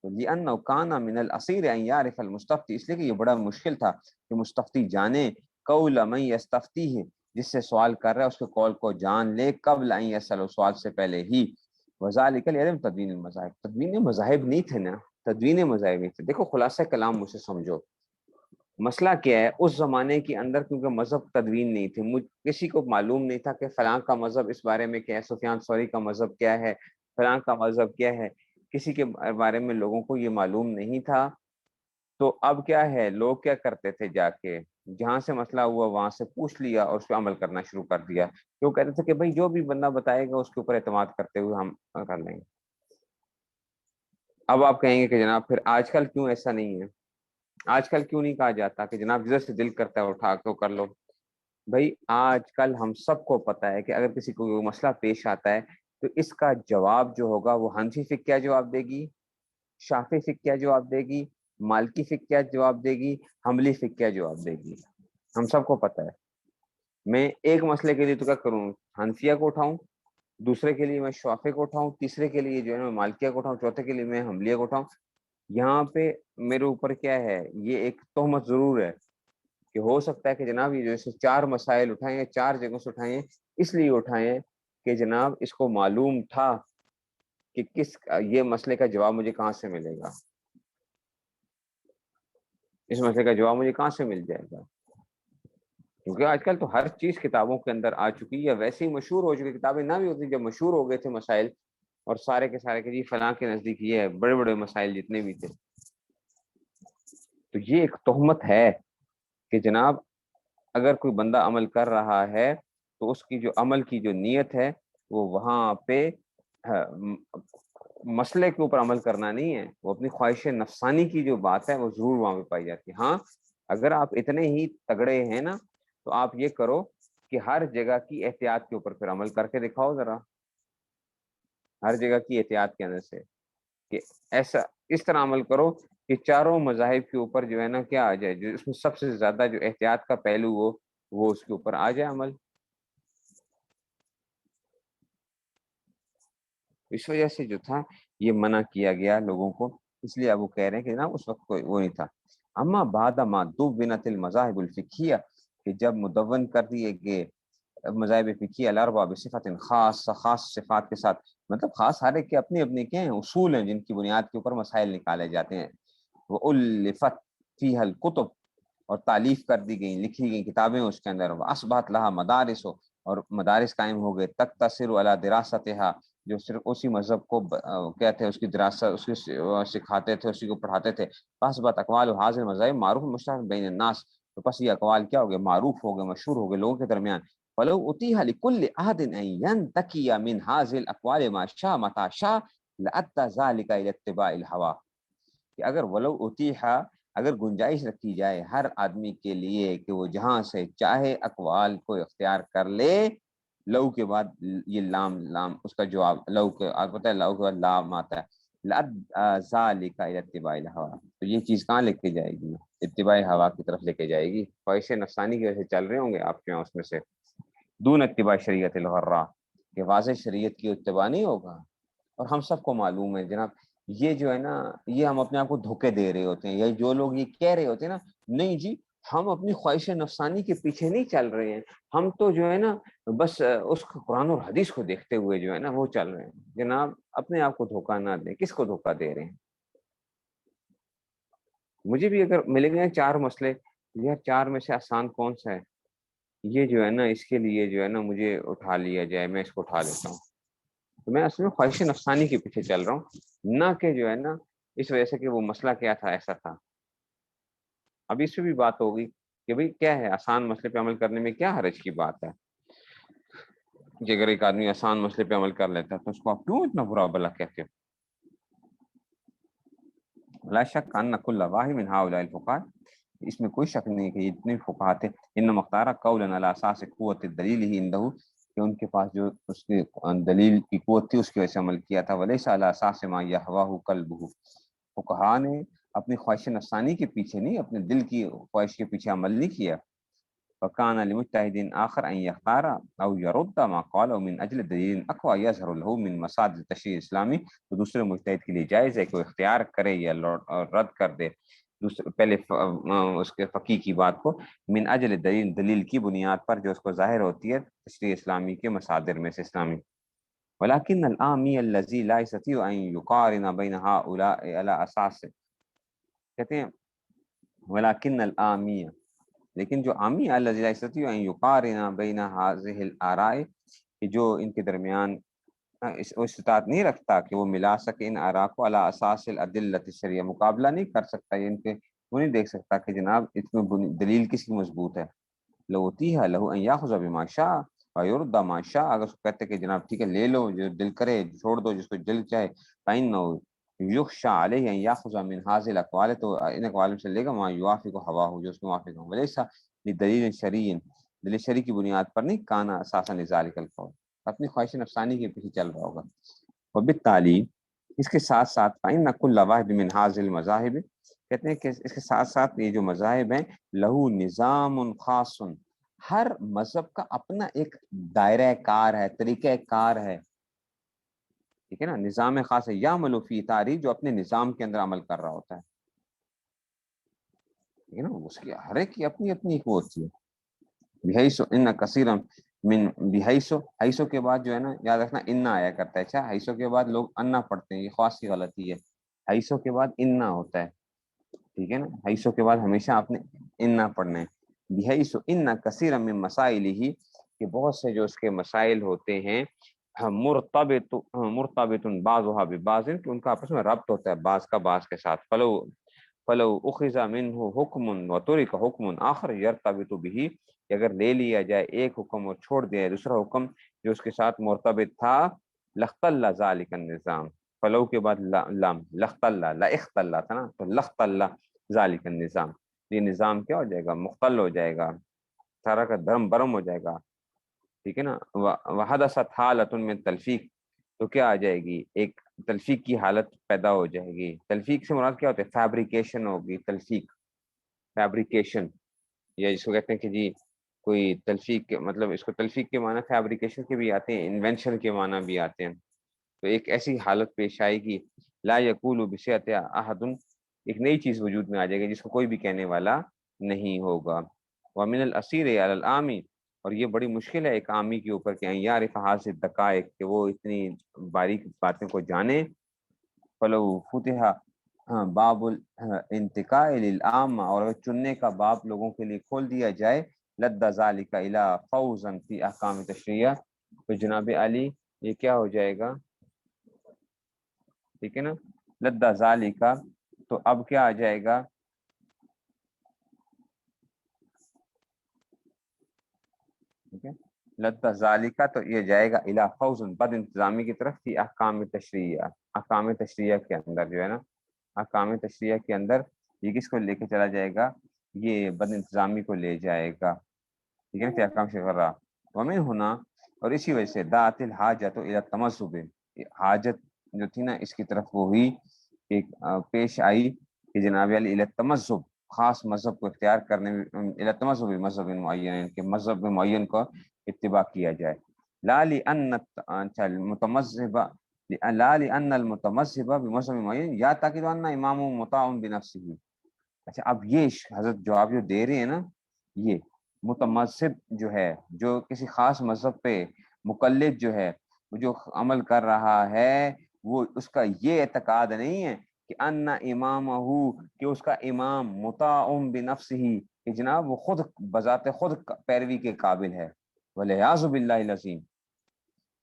لأنه كان من الأصيل أن يعرف المستفتي، اس لیے کہ یہ بڑا مشکل تھا کہ مستفتی جانے قول من يستفتيه، جس سے سوال کر رہا ہے اس کے قول کو جان لے، قبل ان يسأل، سوال سے پہلے ہی، وذلك العلم تدوین المذاہب، تدوین مذاہب نہیں تھے نا، تدوین مذاہب نہیں تھے۔ دیکھو خلاصہ کلام مجھ سے سمجھو، مسئلہ کیا ہے، اس زمانے کے اندر کیونکہ مذہب تدوین نہیں تھی، کسی کو معلوم نہیں تھا کہ فلاں کا مذہب اس بارے میں کیا ہے، سفیان ثوری کا مذہب کیا ہے، فلاں کا مذہب کیا ہے، کسی کے بارے میں لوگوں کو یہ معلوم نہیں تھا۔ تو اب کیا ہے، لوگ کیا کرتے تھے، جا کے جہاں سے مسئلہ ہوا وہاں سے پوچھ لیا اور اس پہ عمل کرنا شروع کر دیا، کہ وہ کہتے تھے کہ بھائی جو بھی بندہ بتائے گا اس کے اوپر اعتماد کرتے ہوئے ہم کر لیں گے۔ اب آپ کہیں گے کہ جناب پھر آج کل کیوں ایسا نہیں ہے، آج کل کیوں نہیں کہا جاتا کہ جناب جدھر سے دل کرتا ہے اٹھا کے کر لو؟ بھائی آج کل ہم سب کو پتا ہے کہ اگر کسی کو کوئی مسئلہ پیش آتا ہے تو اس کا جواب جو ہوگا وہ حنفی فقہ کیا جواب دے گی، شافعی فقہ کیا جواب دے گی، مالکی فقہ کیا جواب دے گی، حنبلی فقہ کیا جواب دے گی، ہم سب کو پتا ہے۔ میں ایک مسئلے کے لیے تو کیا کروں، حنفیہ کو اٹھاؤں، دوسرے کے لیے میں شافعی کو اٹھاؤں، تیسرے کے لیے جو ہے میں مالکیہ کو اٹھاؤں، چوتھے کے لیے میں حنبلیہ کو اٹھاؤں۔ یہاں پہ میرے اوپر کیا ہے، یہ ایک تہمت ضرور ہے کہ ہو سکتا ہے کہ جناب یہ جیسے 4 مسائل اٹھائیں ہیں، 4 جگہوں سے اٹھائیں ہیں، اس لیے اٹھائیں ہیں کہ جناب اس کو معلوم تھا کہ یہ مسئلے کا جواب مجھے کہاں سے ملے گا، اس مسئلے کا جواب مجھے کہاں سے مل جائے گا، کیونکہ آج کل تو ہر چیز کتابوں کے اندر آ چکی ہے، ویسے ہی مشہور ہو چکی کتابیں نہ بھی ہوتی، جب مشہور ہو گئے تھے مسائل اور سارے کے سارے کہ جی فلاں کے نزدیک یہ ہے، بڑے بڑے مسائل جتنے بھی تھے، تو یہ ایک تہمت ہے کہ جناب اگر کوئی بندہ عمل کر رہا ہے تو اس کی جو عمل کی جو نیت ہے وہ وہاں پہ مسئلے کے اوپر عمل کرنا نہیں ہے، وہ اپنی خواہش نفسانی کی جو بات ہے وہ ضرور وہاں پہ پائی جاتی ہے۔ ہاں اگر آپ اتنے ہی تگڑے ہیں نا تو آپ یہ کرو کہ ہر جگہ کی احتیاط کے اوپر پھر عمل کر کے دکھاؤ ذرا، ہر جگہ کی احتیاط کے اندر سے کہ ایسا اس طرح عمل کرو کہ چاروں مذاہب کے اوپر جو ہے نا کیا آ جائے، جو اس میں سب سے زیادہ جو احتیاط کا پہلو ہو وہ اس کے اوپر آ جائے عمل۔ اس وجہ سے جو تھا یہ منع کیا گیا لوگوں کو، اس لیے اب وہ کہہ رہے ہیں کہ نا اس وقت کوئی وہ نہیں تھا۔ اما بعد ما دونت المذاہب الفقہیہ، کہ جب مدون کر دیے گئے مذاہب فقہیہ الاربعہ بصفت خاص خاص صفات کے ساتھ، مطلب خاص ہر ایک کے اپنے اپنے کیا ہیں اصول ہیں جن کی بنیاد کے اوپر مسائل نکالے جاتے ہیں، وہ الفت فیہ الکتب، اور تعلیف کر دی گئی لکھی گئی کتابیں اس کے اندر، واصبحت لها مدارس، اور مدارس قائم ہو گئے، تقتصر علی دراستها، جو صرف اسی مذہب کو کیا تھے اس کی دراست اس کی سکھاتے تھے، اسی کو پڑھاتے تھے۔ فاصبحت اقوال حاضر مذاہب معروف مشتہر بین الناس، تو پس یہ اقوال کیا ہو گئے، معروف ہو گئے، مشہور ہو گئے لوگوں کے درمیان۔ فلو اتیح لكل احد ان ينتقي من هذه الاقوال ما شاء متى شاء لادى ذلك الى اتباع الهوى، کہ اگر ولو اتیحا، اگر گنجائش رکھی جائے ہر آدمی کے لیے کہ وہ جہاں سے چاہے اقوال کو اختیار کر لے، لو کے بعد یہ لام اس کا جواب لو کے آپ پتہ ہے لو کے بعد لام آتا ہے، ذالک الی اتباع الہوا، تو یہ چیز کہاں لے کے جائے گی، اتباع ہوا کی طرف لے کے جائے گی، خواہش نفسانی کی وجہ سے چل رہے ہوں گے آپ کے یہاں اس میں سے، دون اتباع شریعت الغراء، کہ واضح شریعت کی اتباع نہیں ہوگا۔ اور ہم سب کو معلوم ہے جناب یہ جو ہے نا یہ ہم اپنے آپ کو دھوکے دے رہے ہوتے ہیں، یہ جو لوگ یہ کہہ رہے ہوتے ہیں نا نہیں جی ہم اپنی خواہش نفسانی کے پیچھے نہیں چل رہے ہیں، ہم تو جو ہے نا بس اس قرآن اور حدیث کو دیکھتے ہوئے جو ہے نا وہ چل رہے ہیں، جناب اپنے آپ کو دھوکہ نہ دیں، کس کو دھوکہ دے رہے ہیں؟ مجھے بھی اگر ملیں گے 4 مسئلے، یہ 4 میں سے آسان کون سا ہے، یہ جو ہے نا اس کے لیے جو ہے نا مجھے اٹھا لیا جائے، میں اس کو اٹھا لیتا ہوں، تو میں اصل میں خواہش نفسانی کے پیچھے چل رہا ہوں، نہ کہ جو ہے نا اس وجہ سے کہ وہ مسئلہ کیا تھا ایسا تھا۔ اب اس پہ بھی بات ہوگی کہ بھئی کیا ہے آسان مسئلے پہ عمل کرنے میں کیا حرج کی بات ہے، کہ اگر ایک آدمی آسان مسئلے پہ عمل کر لیتا ہے تو اس کو آپ کیوں اتنا برا بلا کہتے ہو؟ لا شک ان کل واحد من هؤلاء الفقهاء، اس میں کوئی شک نہیں کہ اتنے فقہاء تھے، انما اختار قولا على اساس قوت الدلیل ہی عنده، کہ ان کے پاس جو اس کی دلیل کی قوت تھی اس کی وجہ سے عمل کیا تھا، وليس على اساس ما يهواه قلبه، فقہاء نے اپنی خواہش نفسانی کے پیچھے نہیں، اپنے دل کی خواہش کے پیچھے عمل نہیں کیا۔ فكان لمجتهد آخر ان يختار او يرد ما قاله من اجل دلیل اقوى يظهر له من مصادر التشریع الاسلامی، تو دوسرے مجتہد کے لیے جائز ہے کہ وہ اختیار کرے یا رد کر دے دوسرے پہلے اس کے فقی کی بات کو، من اجل دلیل کی بنیاد پر جو اس کو ظاہر ہوتی ہے تشریع اسلامی کے مصادر میں سے اسلامی۔ ولكن العامی الذي لا يستطيع ان يقارن بين هؤلاء على اساس، کہتے ہیں ولكن العامی، لیکن جو عامی الذي لا يستطيع ان يقارن بين هذه الاراء، کہ جو ان کے درمیان استطاعت نہیں رکھتا کہ وہ ملا سکے ان آراء کو علی اساس الادلۃ الشرعیہ، مقابلہ نہیں کر سکتا ان کے وہ نہیں دیکھ سکتا کہ جناب اس میں دلیل کس کی مضبوط ہے. لوتیھا لہو ان یاخذ بما شاء ویرد ما شاء، اگر اس کو کہتے کہ جناب ٹھیک ہے لے لو جو دل کرے، چھوڑ دو جس کو دل چاہے. فإنه یخشى علیہ ان یاخذ من هذه الاقوال، تو ان اقوال سے لے گا ما یوافق ہواہ، جو اس کو موافق ہو. ولیس لدلیل شرعی، دلیل شرعی کی بنیاد پر نہیں، کانا اساسا لذلك القول، اپنی خواہش نفسانی کے پیچھے چل رہا ہوگا. وبالتالی اس کے ساتھ ساتھ فإن كل واحد من هذه المذاهب، کہتے ہیں کہ اس کے ساتھ ساتھ یہ جو مذاہب ہیں، لہو نظام خاص، ہر مذہب کا اپنا ایک دائرہ کار ہے، طریقہ کار ہے، ٹھیک ہے نا، نظام خاص ہے. یعمل فی تاریخ، جو اپنے نظام کے اندر عمل کر رہا ہوتا ہے، ٹھیک ہے نا، اس کی ہر ایک کی اپنی اپنی وہ ہوتی ہے. بحیث ان کثیرا من حیث کے بعد جو ہے نا یاد رکھنا انا آیا کرتا ہے. اچھا حیث کے بعد لوگ انا پڑھتے ہیں، یہ خاص کی غلطی ہے. حیث کے بعد انا ہوتا ہے، ٹھیک ہے نا، حیث کے بعد ہمیشہ آپ نے انا پڑھنا ہے. بحیث ان کثیرا من مسائلہ، کہ بہت سے جو اس کے مسائل ہوتے ہیں، مرتبط بعضها ببعض، کہ ان کا آپس میں ربط ہوتا ہے بعض کا بعض کے ساتھ. فلو اخذ منه حکم وترک حکم آخر یرتبط به، کہ اگر لے لیا جائے ایک حکم اور چھوڑ دیا دوسرا حکم جو اس کے ساتھ مرتبط تھا، لاختل ذلک النظام، فلو کے بعد لام، لاختل لا اختل تھا نا، تو لاختل ذلک النظام، یہ نظام کیا ہو جائے گا، مختل ہو جائے گا، سارا کا دھرم برم ہو جائے گا، ٹھیک ہے نا. وحدثت حالۃ من تلفیق، تو کیا آ جائے گی، ایک تلفیق کی حالت پیدا ہو جائے گی. تلفیق سے مراد کیا ہوتا ہے، فیبریکیشن ہوگی. تلفیق فیبریکیشن، یا جس کو کہتے ہیں کہ جی کوئی تلفیق کے مطلب، اس کو تلفیق کے معنی فیبریکیشن کے بھی آتے ہیں، انوینشن کے معنی بھی آتے ہیں. تو ایک ایسی حالت پیش آئے گی، لا یقول بشیء احد، ایک نئی چیز وجود میں آ جائے گی جس کو کوئی بھی کہنے والا نہیں ہوگا. ومن الاسیر علی العامی، اور یہ بڑی مشکل ہے ایک عامی کے اوپر کہ یعرف حاصل دقائق، کہ وہ اتنی باریک باتوں کو جانے. فلو فتح باب الانتقاء للعامہ، اور چننے کا باب لوگوں کے لیے کھول دیا جائے، لد ذالک الی فوزا فی احکام تشریعہ، تو جناب علی یہ کیا ہو جائے گا، ٹھیک ہے نا، لد ذالک، تو اب کیا آ جائے گا، ٹھیک ہے، لد ذالک، تو یہ جائے گا الی فوزا، بد انتظامی کی طرف، فی احکام تشریعہ، احکام تشریعہ کے اندر جو ہے نا، احکام تشریعہ کے اندر یہ کس کو لے کے چلا جائے گا، یہ بد انتظامی کو لے جائے گا، ٹھیک ہے نا، کیا کام شکر رہا. ومن ہونا، اور اسی وجہ سے دعت الحاجت الى التمذہب، حاجت جو تھی نا اس کی طرف وہ ہوئی، ایک پیش آئی کہ جناب علی الی التمذہب، خاص مذہب کو اختیار کرنے میں، الی التمذہب مذہب معین، کہ مذہب معین کو اتباع کیا جائے. لا لان المتمذہب، لا لان المتمذہب بمذہب معین یا تاکید ان امام مطاع بنفسہ. اچھا اب یہ حضرت جواب جو دے رہے ہیں نا، یہ متمذہب جو ہے، جو کسی خاص مذہب پہ مقلد جو ہے، جو عمل کر رہا ہے، وہ اس کا یہ اعتقاد نہیں ہے کہ ان امامہ، کہ اس کا امام مطاع بنفسہ، کہ جناب وہ خود بذات خود پیروی کے قابل ہے، والعیاذ باللہ العظیم،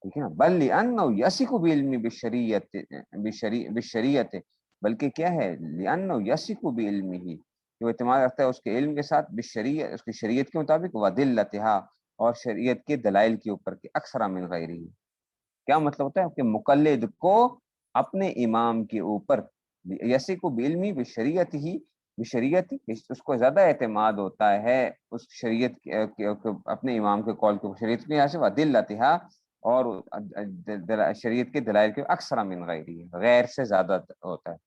ٹھیک ہے نا. بل لانہ یثق بعلم بالشریعت، بلکہ کیا ہے، لانہ یثق بعلمہ، کہ وہ اعتماد رکھتا ہے اس کے علم کے ساتھ، بالشریعت، اس کی شریعت کے مطابق، وادلتھا، اور شریعت کے دلائل کے اوپر، کے اکثر من غیرہ. کیا مطلب ہوتا ہے کہ مقلد کو اپنے امام کے اوپر، یثق بعلمہ بشریعت ہی، بشریعت، اس کو زیادہ اعتماد ہوتا ہے اس شریعت اپنے امام کے قول کے شریعت کے لحاظ سے، وادلتھا، اور شریعت کے دلائل کے اکثر من غیرہ، غیر سے زیادہ ہوتا ہے.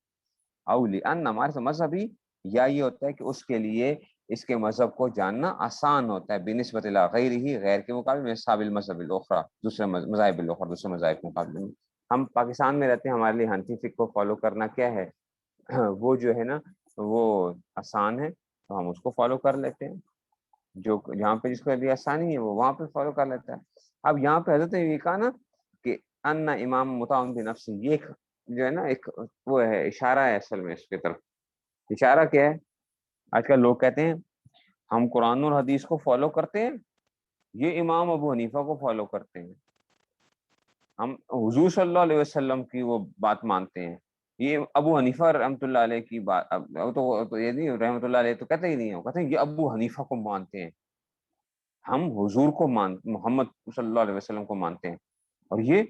اولی ان ہمارے سے مذہبی، یا یہ ہوتا ہے کہ اس کے لیے اس کے مذہب کو جاننا آسان ہوتا ہے، بنسبت الی غیرہ، غیر کے مقابلے میں، صحاب المذہب الاخری، دوسرے مذاہب الاخری، دوسرے مذاہب کے مقابلے میں. ہم پاکستان میں رہتے ہیں، ہمارے لیے حنفی فقہ کو فالو کرنا کیا ہے، وہ جو ہے نا وہ آسان ہے، تو ہم اس کو فالو کر لیتے ہیں، جو جہاں پہ جس کو لیے آسانی ہے وہ وہاں پہ فالو کر لیتا ہے. اب یہاں پہ حضرت نے یہ کہا نا کہ ان امام مطاع بنفسہ، یہ جو ہے نا ایک وہ ہے، اشارہ ہے اصل میں اس کی طرف. اشارہ کیا ہے، آج کل لوگ کہتے ہیں ہم قرآن اور حدیث کو فالو کرتے ہیں، یہ امام ابو حنیفہ کو فالو کرتے ہیں، ہم حضور صلی اللہ علیہ وسلم کی وہ بات مانتے ہیں، یہ ابو حنیفہ رحمۃ اللہ علیہ کی بات، تو یہ نہیں رحمۃ اللہ علیہ تو کہتے ہی نہیں ہے، وہ کہتے ہیں یہ ابو حنیفہ کو مانتے ہیں، ہم حضور کو محمد صلی اللہ علیہ وسلم کو مانتے ہیں، اور یہ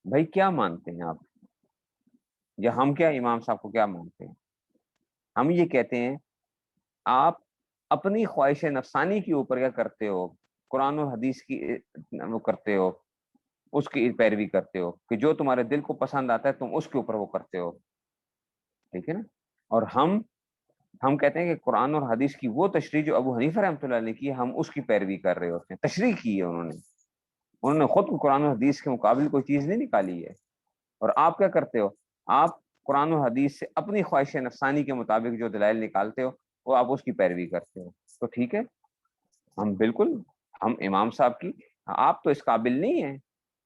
بھائی کیا مانتے ہیں آپ، یا ہم کیا امام صاحب کو کیا مانتے ہیں؟ ہم یہ کہتے ہیں آپ اپنی خواہش نفسانی کے اوپر کیا کرتے ہو، قرآن و حدیث کی وہ کرتے ہو، اس کی پیروی کرتے ہو، کہ جو تمہارے دل کو پسند آتا ہے تم اس کے اوپر وہ کرتے ہو، ٹھیک ہے نا؟ اور ہم کہتے ہیں کہ قرآن اور حدیث کی وہ تشریح جو ابو حنیفہ رحمۃ اللہ علیہ کی ہے، ہم اس کی پیروی کر رہے ہوتے ہیں، تشریح کی ہے انہوں نے خود کو قرآن و حدیث کے مقابل کوئی چیز نہیں نکالی ہے، اور آپ کیا کرتے ہو، آپ قرآن و حدیث سے اپنی خواہش نفسانی کے مطابق جو دلائل نکالتے ہو وہ آپ اس کی پیروی کرتے ہو، تو ٹھیک ہے، ہم بالکل ہم امام صاحب کی، آپ تو اس قابل نہیں ہیں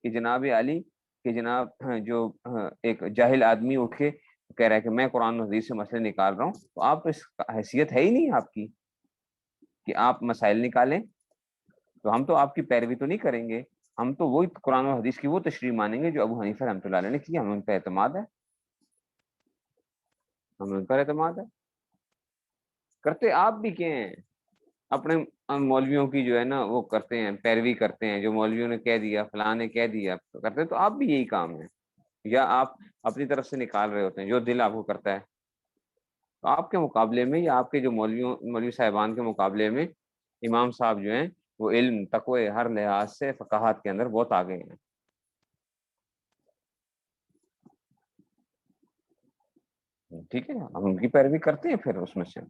کہ جناب علی، کہ جناب جو ایک جاہل آدمی اٹھ کے کہہ رہا ہے کہ میں قرآن و حدیث سے مسئلے نکال رہا ہوں، تو آپ تو اس حیثیت ہے ہی نہیں آپ کی کہ آپ مسائل نکالیں، تو ہم تو آپ کی پیروی تو نہیں کریں گے، ہم تو وہی قرآن و حدیث کی وہ تشریح مانیں گے جو ابو حنیفہ رحمۃ اللہ علیہ نے کی، ہمیں ان پہ اعتماد ہے، ہمیں ان پر اعتماد ہے، کرتے آپ بھی کیا ہیں، اپنے مولویوں کی جو ہے نا وہ کرتے ہیں، پیروی کرتے ہیں، جو مولویوں نے کہہ دیا فلاں نے کہہ دیا کرتے، تو آپ بھی یہی کام ہے، یا آپ اپنی طرف سے نکال رہے ہوتے ہیں جو دل آپ کو کرتا ہے، تو آپ کے مقابلے میں یا آپ کے جو مولوی صاحبان کے مقابلے میں امام صاحب جو ہیں وہ علم تقوی ہر لحاظ سے فقاہت کے اندر بہت آگے ہیں، ٹھیک ہے، ہم ان کی پیروی کرتے ہیں پھر اس میں سے،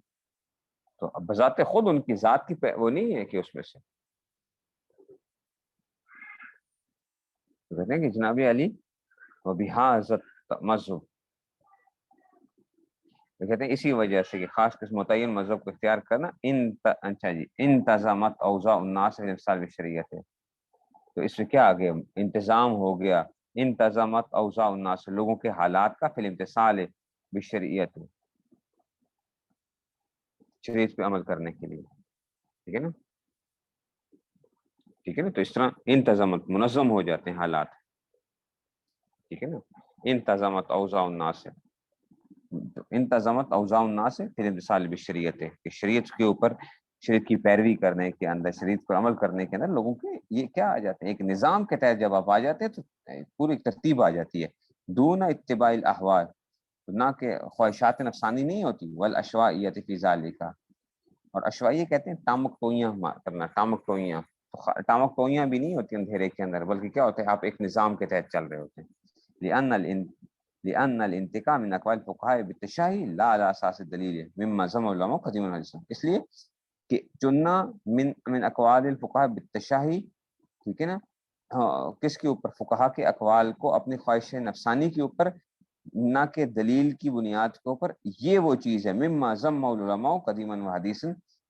تو اب بذات خود ان کی ذات کی وہ نہیں ہے کہ اس میں سے کہتے ہیں کہ جناب علی و بحاظت مذہب، کہتے ہیں اسی وجہ سے کہ خاص قسم متعین مذہب کو اختیار کرنا اچھا جی انتظامات اوضاع الناس شریعت ہے، تو اس میں کیا آگے انتظام ہو گیا، انتظامات اوضاع الناس لوگوں کے حالات کا فی الامتثال بشریعت، شریعت پہ عمل کرنے کے لیے، ٹھیک ہے نا، ٹھیک ہے نا، تو اس طرح انتظامات منظم ہو جاتے ہیں حالات، ٹھیک ہے نا، انتظامات اوضاع الناس ہے، انتظامات اوضاع الناس ہے پھر امتثال بشریعت ہے، کہ شریعت کے اوپر شریعت کی پیروی کرنے کے اندر، شریعت پر عمل کرنے کے اندر لوگوں کے یہ کیا آ جاتے ہیں، ایک نظام کے تحت جب آپ آ جاتے ہیں تو پوری ترتیب آ جاتی ہے، دون اتباع الاحواء، نہ کہ خواہشات نفسانی نہیں ہوتی، والاشوائیت فی ذالک، اور اشوائیہ کہتے ہیں ٹامک ٹوئیاں کرنا، ٹامک ٹوئیاں، تو ٹامک ٹوئیاں بھی نہیں ہوتی اندھیرے کے اندر، بلکہ کیا ہوتا ہے آپ ایک نظام کے تحت چل رہے ہوتے ہیں، لأن الانتقام من اقوال الفقهاء بالتشاہی لا على اساس الدلیل مما زعم العلماء قدیم الحدیث، اس لیے کہ چننا من اقوال الفقهاء بالتشاہی، ٹھیک ہے نا، کس کے اوپر، فقہا کے اقوال کو اپنی خواہش نفسانی کے اوپر، نہ کہ دلیل کی بنیاد کے اوپر، یہ وہ چیز ہے مما ذم العلماء قدیما و حدیثا،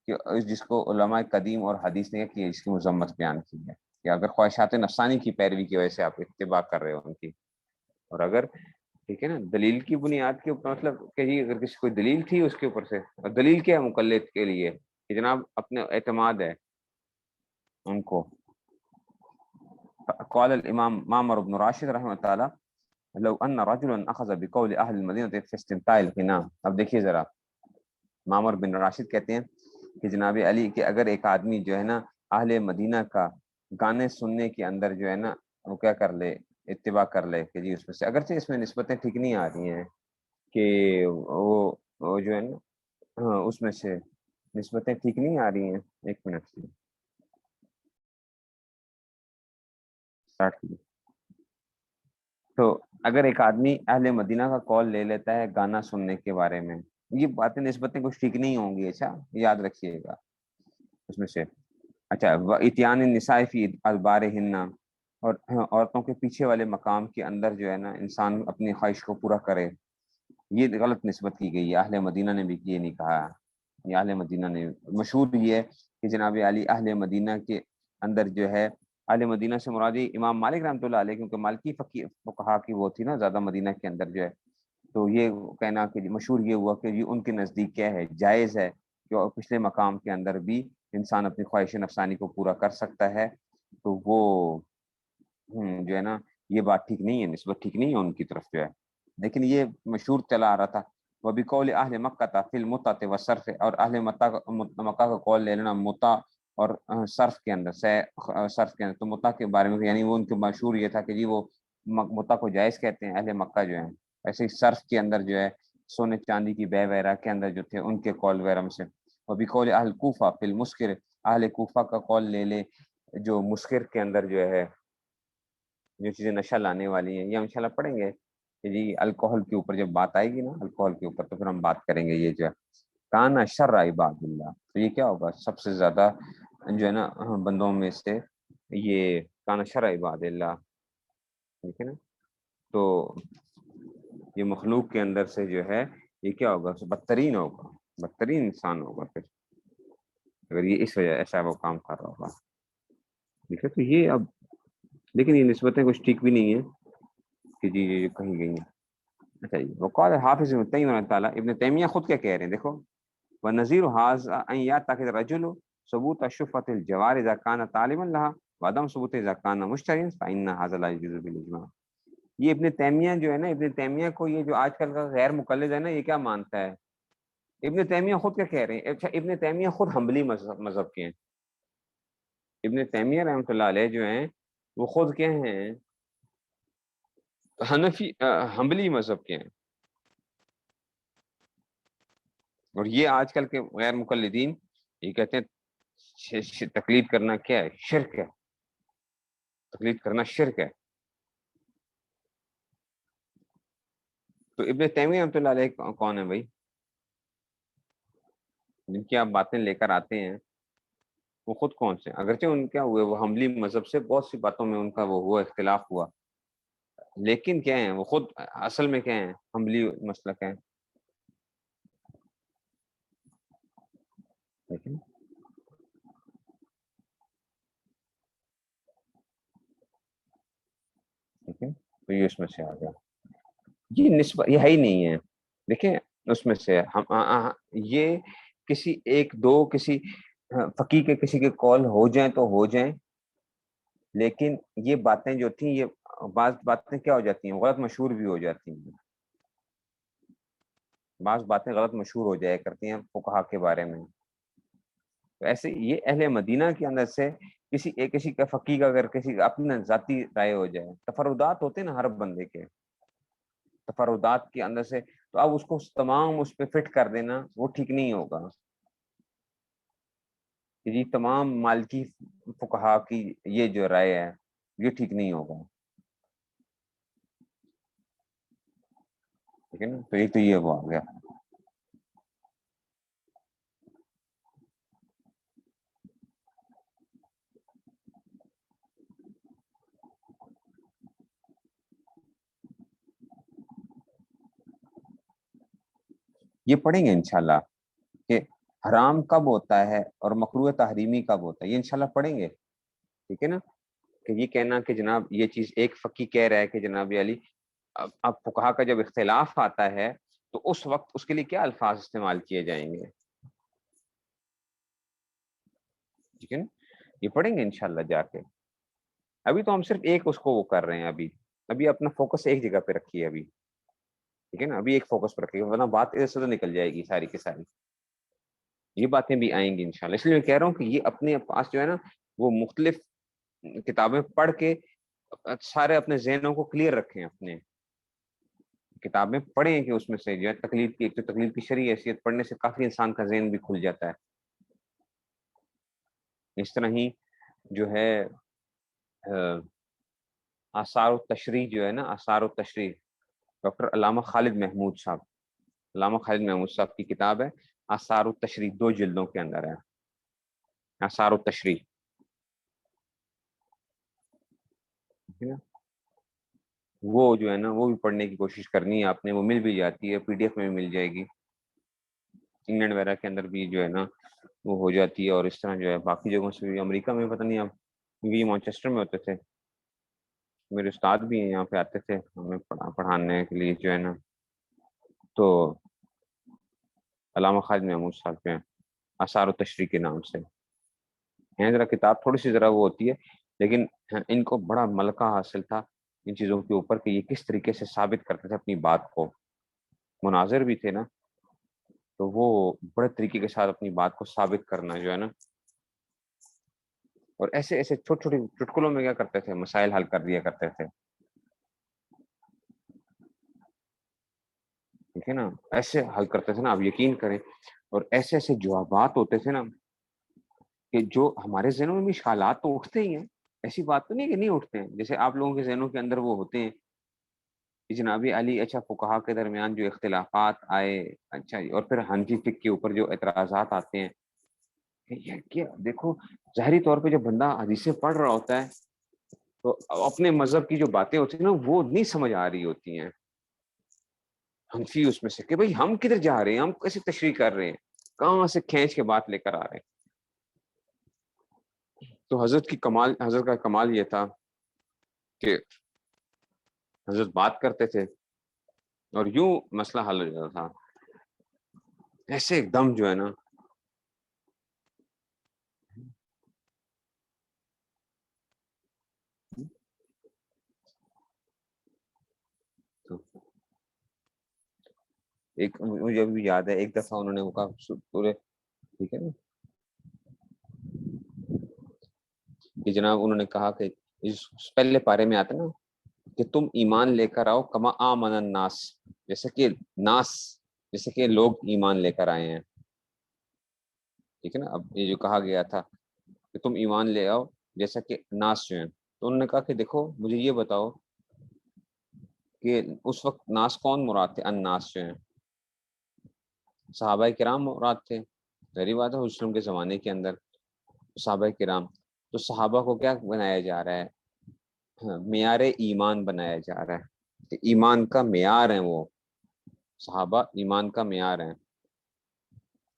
کہ جس کو علماء قدیم اور حدیث نے کی، اس کی مذمت بیان کی ہے، کہ اگر خواہشات نفسانی کی پیروی کی وجہ سے آپ اتباع کر رہے ہو ان کی، اور اگر ٹھیک ہے نا دلیل کی بنیاد کے اوپر، مطلب کہ جی اگر کسی کوئی دلیل تھی اس کے اوپر سے، اور دلیل کیا ہے مقلد کے لیے کہ جناب اپنے اعتماد ہے ان کو، قال الامام معمر بن راشد رحمۃ تعالی لو ان رجلا اخذ بقول اهل المدینہ في استمتاع الغناء، اب دیکھیے ذرا، معمر بن راشد کہتے ہیں کہ جناب علی کہ اگر ایک آدمی جو ہے نا اہل مدینہ کا گانے سننے کے اندر جو ہے نا وہ کیا کر لے، اتباع کر لے، کہ جی اس میں سے اگرچہ اس میں نسبتیں ٹھیک نہیں آ رہی ہیں، کہ وہ جو ہے نا ہاں اس میں سے نسبتیں ٹھیک نہیں آ رہی ہیں، ایک منٹ سے اسٹارٹ کیجیے، تو اگر ایک آدمی اہل مدینہ کا قول لے لیتا ہے گانا سننے کے بارے میں، یہ باتیں نسبتیں کچھ ٹھیک نہیں ہوں گی، اچھا یاد رکھیے گا اس میں سے، اچھا اتیان النساء فی ادبارہن، اور عورتوں کے پیچھے والے مقام کے اندر جو ہے نا انسان اپنی خواہش کو پورا کرے، یہ غلط نسبت کی گئی ہے، اہل مدینہ نے بھی یہ نہیں کہا، یہ اہل مدینہ نے، مشہور یہ ہے کہ جناب علی اہل مدینہ کے اندر جو ہے، اہل مدینہ سے مرادی امام مالک رحمۃ اللہ علیہ، کیونکہ مالکی فقہا کی وہ تھی نا زیادہ مدینہ کے اندر جو ہے، تو یہ کہنا کہ مشہور یہ ہوا کہ یہ ان کے نزدیک کیا ہے، جائز ہے کہ پچھلے مقام کے اندر بھی انسان اپنی خواہش نفسانی کو پورا کر سکتا ہے، تو وہ جو ہے نا یہ بات ٹھیک نہیں ہے، نسبت ٹھیک نہیں ہے ان کی طرف جو ہے. لیکن یہ مشہور چلا آ رہا تھا وبقول اہل مکہ تھا فی المتع والصرف، اور اہل مکہ کا قول لے لینا متع اور صرف کے اندر سے، صرف کے اندر. تو متع کے بارے میں یعنی وہ ان کے مشہور یہ تھا کہ جی وہ متع کو جائز کہتے ہیں اہل مکہ جو ہیں. ایسے ہی صرف کے اندر جو ہے سونے چاندی کی بے وغیرہ کے اندر جو تھے ان کے قول وغیرہ میں سے. وبقول اہل کوفہ فی المسکر، اہل کوفہ کا قول لے لے جو مسکر کے اندر جو ہے جو چیزیں نشہ لانے والی ہیں. یہ ہم انشاءاللہ پڑھیں گے کہ جی الکوہل کے اوپر جب بات آئے گی نا الکوہل کے اوپر تو پھر ہم بات کریں گے. یہ جو ہے کانا شر عباد اللہ، تو یہ کیا ہوگا سب سے زیادہ جو ہے نا بندوں میں سے یہ کانا شر عباد اللہ، ٹھیک ہے نا. تو یہ مخلوق کے اندر سے جو ہے یہ کیا ہوگا بدترین ہوگا، بدترین انسان ہوگا پھر اگر یہ اس وجہ ایسا وہ کام کر رہا ہوگا. ٹھیک ہے، تو یہ اب لیکن یہ نسبتیں کچھ ٹھیک بھی نہیں ہیں کہ جی یہ کہیں گئی ہیں. اچھا جی وقال حافظ ابن تیمیہ رحمۃ اللہ، ابن تیمیہ خود کیا کہہ رہے ہیں دیکھو، ونظیر هذا ان يعتقد الرجل ثبوت شفعة الجوار اذا كان طالبا لها وعدم ثبوت اذا كان مشتريا فان هذا لا يجوز بالاجماع. یہ ابن تیمیہ جو ہے نا، ابن تیمیہ کو یہ جو آج کل کا غیر مقلد ہے نا یہ کیا مانتا ہے. ابن تیمیہ خود کیا کہہ رہے ہیں. اچھا ابن تیمیہ خود حنبلی مذہب کے ہیں. ابن تیمیہ رحمۃ اللہ علیہ جو ہیں وہ خود کیا ہیں حنفی حنبلی مذہب کے ہیں. اور یہ آج کل کے غیر مقلدین یہ کہتے ہیں تقلید کرنا کیا ہے، شرک ہے، تقلید کرنا شرک ہے. تو ابن تیمیہ رحمۃ اللہ علیہ کون ہے بھائی جن کی آپ باتیں لے کر آتے ہیں؟ وہ خود کون سے؟ اگرچہ ان کیا ہوئے وہ حنبلی مذہب سے بہت سی باتوں میں ان کا وہ ہوا اختلاف ہوا، لیکن کیا ہیں وہ خود اصل میں کیا ہیں حنبلی مسلک ہیں. لیکن تو یہ اس میں سے آ گیا، یہ نسبت یہ ہے ہی نہیں ہے. دیکھیں اس میں سے ہم یہ کسی ایک دو کسی فقی کے کسی کے قول ہو جائیں تو ہو جائیں، لیکن یہ باتیں جو تھیں یہ بعض باتیں کیا ہو جاتی ہیں غلط مشہور بھی ہو جاتی ہیں. بعض باتیں غلط مشہور ہو جایا کرتی ہیں فقہا کے بارے میں. تو ایسے یہ اہل مدینہ کے اندر سے کسی کا فقی کا اگر کسی کا اپنا ذاتی رائے ہو جائے، تفردات ہوتے ہیں نا ہر بندے کے، تفردات کے اندر سے، تو اب اس کو تمام اس پہ فٹ کر دینا وہ ٹھیک نہیں ہوگا. جی تمام مالکی فقہا کی یہ جو رائے ہے یہ ٹھیک نہیں ہوگا. ٹھیک ہے نا، تو ایک تو یہ وہ آ گیا. یہ پڑھیں گے انشاءاللہ کہ حرام کب ہوتا ہے اور مکروہ تحریمی کب ہوتا ہے، یہ انشاءاللہ پڑھیں گے. ٹھیک ہے نا، کہ یہ کہنا کہ جناب یہ چیز ایک فقی کہہ رہا ہے کہ جناب علی اب فقہا کا جب اختلاف آتا ہے تو اس وقت اس کے لیے کیا الفاظ استعمال کیے جائیں گے. ٹھیک ہے نا، یہ پڑھیں گے انشاءاللہ جا کے. ابھی تو ہم صرف ایک اس کو وہ کر رہے ہیں، ابھی اپنا فوکس ایک جگہ پہ رکھیے ابھی. ٹھیک ہے نا، ابھی ایک فوکس پہ رکھیے ورنہ بات ادھر سے تو نکل جائے گی ساری کی ساری. یہ باتیں بھی آئیں گی انشاءاللہ، اس لیے میں کہہ رہا ہوں کہ یہ اپنے پاس جو ہے نا وہ مختلف کتابیں پڑھ کے سارے اپنے ذہنوں کو کلیئر رکھیں. اپنے کتابیں پڑھیں کہ اس میں سے جو ہے تقلید کی ایک تو تقلید کی شرعی حیثیت پڑھنے سے کافی انسان کا ذہن بھی کھل جاتا ہے. اس طرح ہی جو ہے آثار التشریح جو ہے نا، آثار التشریح ڈاکٹر علامہ خالد محمود صاحب، علامہ خالد محمود صاحب کی کتاب ہے آثار التشریح، 2 جلدوں کے اندر ہے آثار التشریح. وہ جو ہے نا وہ بھی پڑھنے کی کوشش کرنی ہے آپ نے، وہ مل بھی جاتی ہے PDF میں بھی مل جائے گی، انگلینڈ وغیرہ کے اندر بھی جو ہے نا وہ ہو جاتی ہے. اور اس طرح جو ہے باقی جگہوں سے بھی، امریکہ میں پتہ نہیں اب، کیونکہ یہ مانچسٹر میں ہوتے تھے، میرے استاد بھی یہاں پہ آتے تھے ہمیں پڑھانے کے لیے جو ہے نا. تو علامہ خالد محمود صاحب کے آثار التشریح کے نام سے ہیں. ذرا کتاب تھوڑی سی ذرا وہ ہوتی ہے، لیکن ان کو بڑا ملکہ حاصل تھا ان چیزوں کے اوپر کہ یہ کس طریقے سے ثابت کرتے تھے اپنی بات کو. مناظر بھی تھے نا, تو وہ بڑے طریقے کے ساتھ اپنی بات کو ثابت کرنا جو ہے نا, اور ایسے ایسے چھوٹے چھوٹے چٹکلوں میں کیا کرتے تھے, مسائل حل کر دیا کرتے تھے. ٹھیک ہے نا, ایسے حل کرتے تھے نا, آپ یقین کریں. اور ایسے ایسے جوابات ہوتے تھے نا کہ جو ہمارے ذہنوں میں بھی اشکالات تو اٹھتے ہی ہیں, ایسی بات تو نہیں کہ نہیں اٹھتے ہیں. جیسے آپ لوگوں کے ذہنوں کے اندر وہ ہوتے ہیں کہ جناب علی, اچھا فقہا کے درمیان جو اختلافات آئے, اچھا اور پھر حنفی فقہ کے اوپر جو اعتراضات آتے ہیں, یہ کیا دیکھو, ظاہری طور پہ جب بندہ حدیثیں پڑھ رہا ہوتا ہے تو اپنے مذہب کی جو باتیں ہوتی ہیں نا وہ نہیں سمجھ آ رہی ہوتی ہیں. حنفی اس میں سے کہ بھئی ہم کدھر جا رہے ہیں, ہم کیسے تشریح کر رہے ہیں, کہاں سے کھینچ کے بات لے کر آ رہے ہیں. تو حضرت کا کمال یہ تھا کہ حضرت بات کرتے تھے اور یوں مسئلہ حل ہو جاتا تھا, ایسے ایک دم جو ہے نا. تو ایک مجھے ابھی یاد ہے, ایک دفعہ انہوں نے کہا پورے, ٹھیک ہے نا, کہ جناب انہوں نے کہا کہ پہلے پارے میں آتا نا کہ تم ایمان لے کر آؤ کما آمن الناس, جیسے کہ ناس, جیسے کہ لوگ ایمان لے کر آئے ہیں. ٹھیک ہے نا, اب یہ جو کہا گیا تھا کہ تم ایمان لے آؤ جیسا کہ ناس جو ہیں, تو انہوں نے کہا کہ دیکھو مجھے یہ بتاؤ کہ اس وقت ناس کون مراد تھے, الناس جو ہیں صحابہ کرام مراد تھے. ظاہری بات ہے مسلم کے زمانے کے اندر صحابہ کرام, تو صحابہ کو کیا بنایا جا رہا ہے, معیار ایمان بنایا جا رہا ہے کہ ایمان کا معیار ہے وہ, صحابہ ایمان کا معیار ہیں.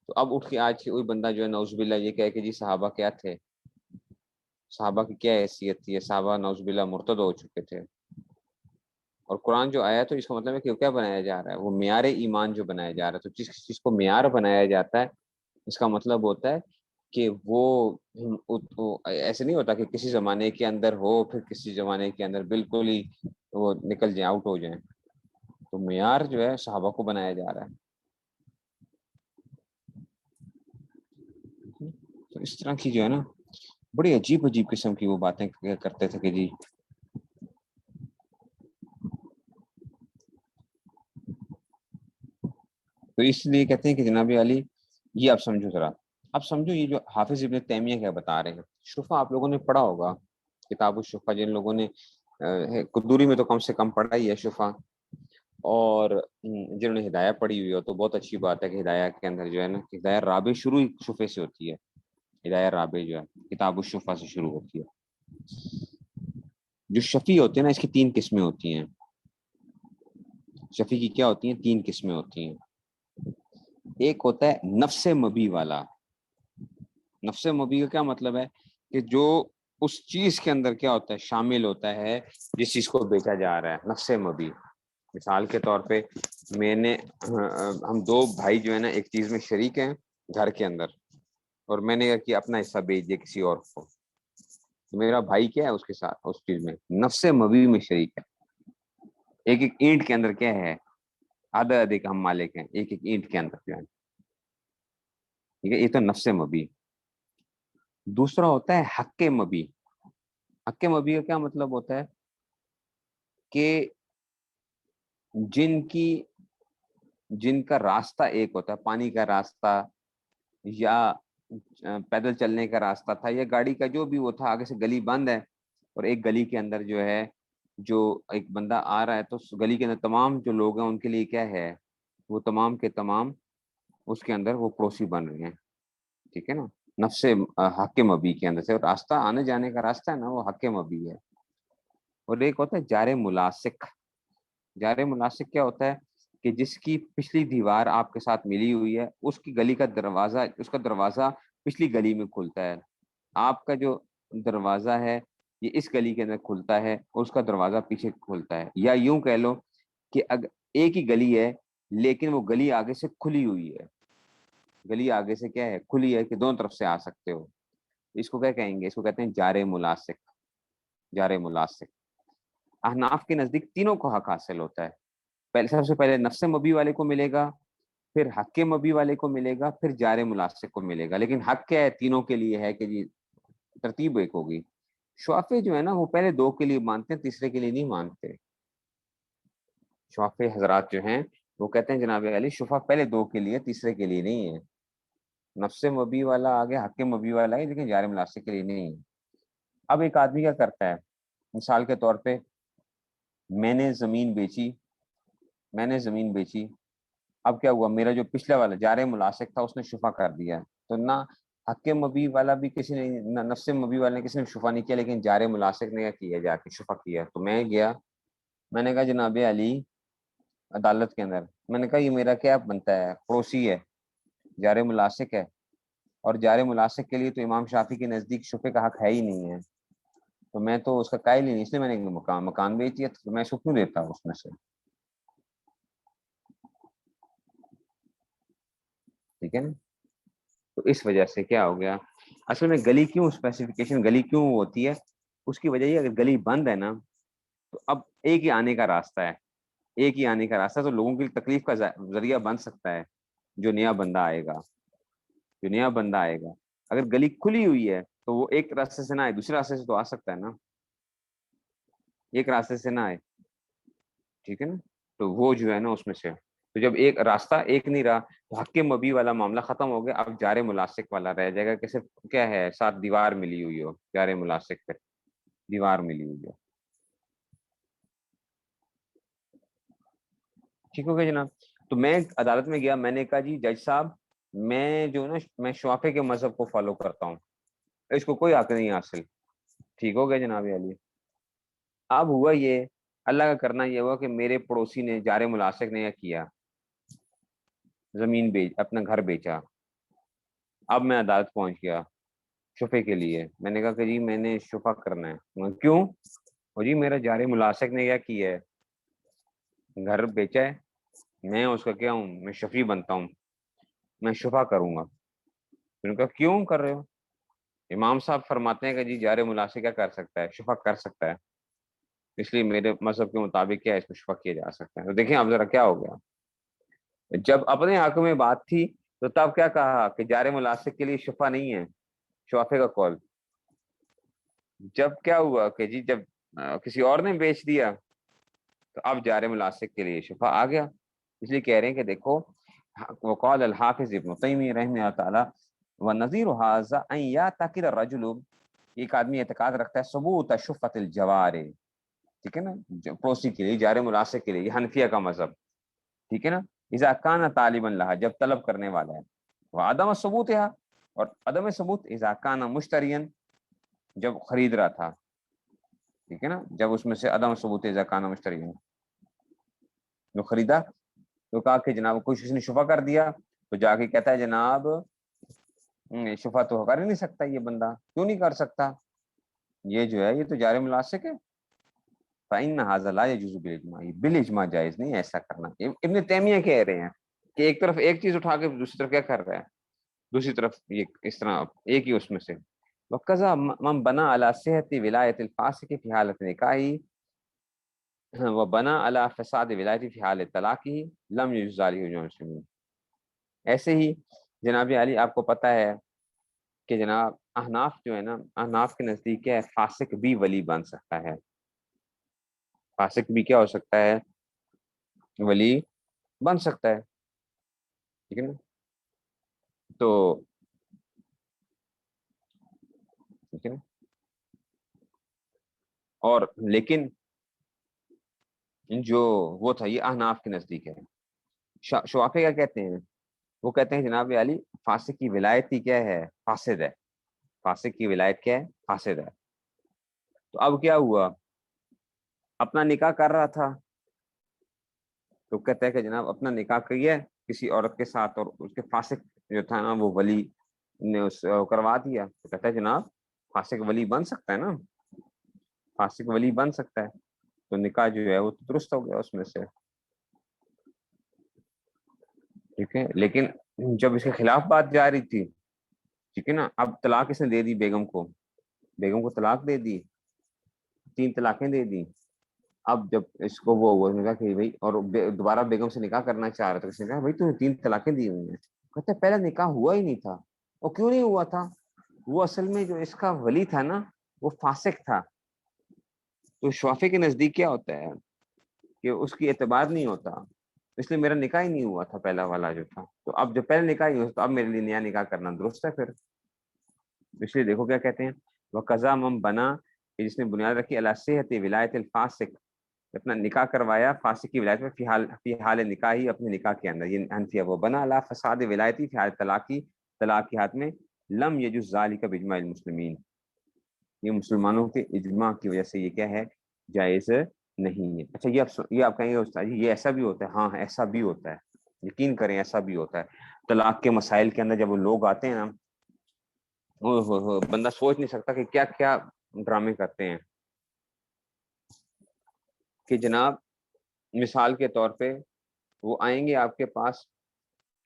تو اب اٹھ کے آج کوئی بندہ جو ہے نعوذ باللہ یہ کہے کہ جی صحابہ کیا تھے, صحابہ کی کیا حیثیت تھی, صحابہ نعوذ باللہ مرتد ہو چکے تھے. اور قرآن جو آیا تو اس کا مطلب ہے کہ کیا بنایا جا رہا ہے, وہ معیار ایمان جو بنایا جا رہا ہے. تو جس چیز کو معیار بنایا جاتا ہے اس کا مطلب ہوتا ہے کہ وہ ایسے نہیں ہوتا کہ کسی زمانے کے اندر ہو پھر کسی زمانے کے اندر بالکل ہی وہ نکل جائیں, آؤٹ ہو جائیں. تو معیار جو ہے صحابہ کو بنایا جا رہا ہے. تو اس طرح کی جو ہے نا بڑی عجیب عجیب قسم کی وہ باتیں کرتے تھے کہ جی تو اس لیے کہتے ہیں کہ جناب علی یہ آپ سمجھو ذرا, اب سمجھو یہ جو حافظ ابن تیمیہ کیا بتا رہے ہیں. شفا آپ لوگوں نے پڑھا ہوگا, کتاب الشفا جن لوگوں نے قدوری میں تو کم سے کم پڑھا ہی ہے شفا, اور جنہوں نے ہدایہ پڑھی ہوئی ہو تو بہت اچھی بات ہے کہ ہدایہ کے اندر جو ہے نا ہدایہ رابع شروع ہی شفے سے ہوتی ہے. ہدایہ رابع جو ہے کتاب الشفا سے شروع ہوتی ہے. جو شفیع ہوتے ہیں نا اس کی 3 قسمیں ہوتی ہیں. شفیع کی کیا ہوتی ہیں, 3 قسمیں ہوتی ہیں. ایک ہوتا ہے نفس مبی والا. نفس مبی کا کیا مطلب ہے کہ جو اس چیز کے اندر کیا ہوتا ہے, شامل ہوتا ہے جس چیز کو بیچا جا رہا ہے. نفس مبی, مثال کے طور پہ ہم 2 بھائی جو ہے نا ایک چیز میں شریک ہیں گھر کے اندر, اور میں نے کہ اپنا حصہ بیچ دیا کسی اور کو, تو میرا بھائی کیا ہے اس کے ساتھ اس چیز میں نفس مبی میں شریک ہے. ایک ایک اینٹ کے اندر کیا ہے, آدھا آدھے کا ہم مالک ہیں ایک ایک اینٹ کے اندر جو ہے. ٹھیک ہے, یہ تو نفس مبی. دوسرا ہوتا ہے حق مبی. حق مبی کا کیا مطلب ہوتا ہے کہ جن کا راستہ ایک ہوتا ہے, پانی کا راستہ یا پیدل چلنے کا راستہ تھا یا گاڑی کا جو بھی وہ تھا, آگے سے گلی بند ہے اور ایک گلی کے اندر جو ہے جو ایک بندہ آ رہا ہے, تو گلی کے اندر تمام جو لوگ ہیں ان کے لیے کیا ہے, وہ تمام کے تمام اس کے اندر وہ پڑوسی بن رہے ہیں. ٹھیک ہے نا, نفس حق مبی کے اندر سے راستہ آنے جانے کا راستہ ہے نا وہ حق مبی ہے. اور ایک ہوتا ہے جار ملاسک. جار ملاسک کیا ہوتا ہے کہ جس کی پچھلی دیوار آپ کے ساتھ ملی ہوئی ہے, اس کی گلی کا دروازہ, اس کا دروازہ پچھلی گلی میں کھلتا ہے. آپ کا جو دروازہ ہے یہ اس گلی کے اندر کھلتا ہے اور اس کا دروازہ پیچھے کھلتا ہے. یا یوں کہہ لو کہ ایک ہی گلی ہے لیکن وہ گلی آگے سے کھلی ہوئی ہے. گلی آگے سے کیا ہے, کھلی ہے کہ دونوں طرف سے آ سکتے ہو. اس کو کیا کہیں گے, اس کو کہتے ہیں جار ملاسک. جار ملاسک. احناف کے نزدیک تینوں کو حق حاصل ہوتا ہے. پہلے سب سے پہلے نفس مبی والے کو ملے گا, پھر حق مبی والے کو ملے گا, پھر جار ملاصق کو ملے گا. لیکن حق کیا ہے, تینوں کے لیے ہے کہ جی ترتیب ایک ہوگی. شوافی جو ہے نا وہ پہلے دو کے لیے مانتے ہیں, تیسرے کے لیے نہیں مانتے. شوافی حضرات جو ہیں وہ کہتے ہیں جناب علی شفا پہلے دو کے لیے, تیسرے کے لیے نہیں ہے. نفس مبی والا آگے حق مبی والا ہے, لیکن جار ملاصق کے لیے نہیں ہے. اب ایک آدمی کیا کرتا ہے, مثال کے طور پہ میں نے زمین بیچی. اب کیا ہوا, میرا جو پچھلا والا جار ملاصق تھا اس نے شفا کر دیا. تو نہ حق مبی والا بھی کسی نے, نہ نفس مبی والے نے کسی نے شفا نہیں کیا, لیکن جار ملاصق نے کیا کیا, جا کے شفا کیا. تو میں گیا, میں نے کہا جناب علی عدالت کے اندر, میں نے کہا یہ میرا کیا بنتا ہے, پڑوسی ہے, جار ملاصق ہے, اور جار ملاصق کے لیے تو امام شافی کے نزدیک شفے کا حق ہے ہی نہیں ہے. تو میں تو اس کا قائل ہی نہیں, اس لیے میں نے مکان بیچ دیا. تو میں اس کو کیوں دیتا ہوں اس میں سے, ٹھیک ہے نا. تو اس وجہ سے کیا ہو گیا, اصل میں گلی کیوں اسپیسیفکیشن گلی کیوں ہوتی ہے, اس کی وجہ یہ اگر گلی بند ہے نا تو اب ایک ہی آنے کا راستہ ہے, تو لوگوں کی تکلیف کا ذریعہ بن سکتا ہے جو نیا بندہ آئے گا. اگر گلی کھلی ہوئی ہے تو وہ ایک راستے سے نہ آئے, دوسرے راستے سے تو آ سکتا ہے نا, ایک راستے سے نہ آئے, ٹھیک ہے نا. تو وہ جو ہے نا اس میں سے, تو جب ایک راستہ ایک نہیں رہا تو حق مبی والا معاملہ ختم ہو گیا. اب جار ملاصق والا رہ جائے گا کہ صرف کیا ہے, ساتھ دیوار ملی ہوئی ہو, جار ملاصق پہ دیوار ملی ہوئی ہو. ٹھیک ہو گیا جناب. تو میں عدالت میں گیا, میں نے کہا جی جج صاحب میں جو نا میں شوافی کے مذہب کو فالو کرتا ہوں, اس کو کوئی حق نہیں حاصل. ٹھیک ہو گیا جناب علی. اب ہوا یہ, اللہ کا کرنا یہ ہوا کہ میرے پڑوسی نے جار ملاصق نے کیا, زمین بیچ, اپنا گھر بیچا. اب میں عدالت پہنچ گیا شفے کے لیے. میں نے کہا کہ جی میں نے شفا کرنا ہے. کیوں؟ اور جی میرا جار ملاصق نے کیا ہے, گھر بیچا ہے, میں اس کا کیا ہوں, میں شفیع بنتا ہوں, میں شفا کروں گا. میں نے کہا کیوں کر رہے ہو؟ امام صاحب فرماتے ہیں کہ جی جار ملاصق کیا کر سکتا ہے, شفا کر سکتا ہے, اس لیے میرے مذہب کے مطابق کیا اس کو شفا کیا جا سکتا ہے. تو دیکھیں اب ذرا کیا ہو گیا, جب اپنے حق میں بات تھی تو تب کیا کہا کہ جار ملاصق کے لیے شفا نہیں ہے, شوافے کا قول. جب کیا ہوا کہ جی جب کسی اور نے بیچ دیا تو اب جار ملاصق کے لیے شفا آ گیا. اس لیے کہہ رہے ہیں کہ دیکھو, وقال الحافظ ابن تیمیہ رحمہ اللہ تعالی ونظیر هذا ان يعتقد الرجل, ایک آدمی اعتقاد رکھتا ہے ثبوت شفت الجوار, ٹھیک ہے نا, پڑوسی کے لیے جار ملاصق کے لیے, یہ حنفیہ کا مذہب, ٹھیک ہے نا. اذا کان طالبا لها, جب طلب کرنے والا ہے, وعدم ثبوتها, اور عدم ثبوت اذا کان مشتریا, جب خرید رہا تھا, ٹھیک ہے نا, جب اس میں سے عدم ثبوت اذا کان مشتریا, جو خریدا تو کہا کہ جناب کچھ نے شفا کر دیا, تو جا کے کہتا ہے جناب شفا تو کر ہی نہیں سکتا یہ بندہ, کیوں نہیں کر سکتا, یہ جو ہے یہ تو جار ملاصق ہے. فإن هذا لا يجوز بالاجماع, بالاجماع جائز نہیں ایسا کرنا. ابن تیمیہ کہہ رہے ہیں کہ ایک طرف ایک چیز اٹھا کے دوسری طرف کیا کر رہا ہے, دوسری طرف یہ اس طرح ایک ہی اس میں سے. وقضا من بنا على صحة ولایت الفاسق في حالت نکاحی وبنا على فساد ولایت في حال طلاقی لم يجوز ذلك المسلمین. ایسے ہی جناب علی آپ کو پتہ ہے کہ جناب احناف جو ہے نا, احناف کے نزدیک ہے فاسق بھی ولی بن سکتا ہے, فاسق بھی کیا ہو سکتا ہے, ولی بن سکتا ہے, ٹھیک ہے نا. تو ٹھیک ہے نا, اور لیکن جو وہ تھا یہ احناف کے نزدیک ہے. شوافی کیا کہتے ہیں, وہ کہتے ہیں جناب علی فاسق کی ولایت ہی کیا ہے, فاسد ہے, فاسق کی ولایت کیا ہے, فاسد ہے. تو اب کیا ہوا, اپنا نکاح کر رہا تھا, تو کہتے ہیں کہ جناب اپنا نکاح کیا کسی عورت کے ساتھ, اور اس کے فاسق جو تھا نا وہ ولی نے اس کروا دیا, تو کہتا ہے جناب فاسق ولی بن سکتا ہے نا, فاسق ولی بن سکتا ہے, تو نکاح جو ہے وہ درست ہو گیا اس میں سے, ٹھیک ہے. لیکن جب اس کے خلاف بات جا رہی تھی, ٹھیک ہے نا, اب طلاق اس نے دے دی بیگم کو طلاق دے دی, 3 طلاقیں دے دی, اب جب اس کو وہ ہوا، اس نے کہا کہ بھائی، اور دوبارہ بیگم سے نکاح کرنا چاہ رہا تھا، اس نے کہا بھائی تو نے 3 طلاقیں دی ہوئی ہیں. کہتے ہیں پہلا نکاح ہوا ہی نہیں تھا. اور کیوں نہیں ہوا تھا؟ وہ اصل میں جو اس کا ولی تھا نا، وہ فاسق تھا. تو شافعی کے نزدیک کیا ہوتا ہے کہ اس کی اعتبار نہیں ہوتا، اس لیے میرا نکاح ہی نہیں ہوا تھا پہلا والا جو تھا. تو اب جب پہلا نکاح ہی ہوا تو اب میرے لیے نیا نکاح کرنا درست ہے پھر. اس لیے دیکھو کیا کہتے ہیں، وہ قضا مم بنا، جس نے بنیاد رکھی علی صحت ولایت الفاسق، اپنا نکاح کروایا فاسق کی ولایت میں، فی حال نکاح ہی، اپنے نکاح کے اندر. یہ حنفیہ. وہ بنا علی فساد ولایتی فی حال طلاقی، طلاق کے ہاتھ میں. لم یجوز ذالک باجماع المسلمین، یہ مسلمانوں کے اجماع کی وجہ سے یہ کیا ہے، جائز نہیں ہے. اچھا یہ آپ کہیں گے استاد جی یہ ایسا بھی ہوتا ہے؟ ہاں ایسا بھی ہوتا ہے، یقین کریں ایسا بھی ہوتا ہے. طلاق کے مسائل کے اندر جب وہ لوگ آتے ہیں نا، بندہ سوچ نہیں سکتا کہ کیا کیا ڈرامے کرتے ہیں. کہ جناب مثال کے طور پہ وہ آئیں گے آپ کے پاس،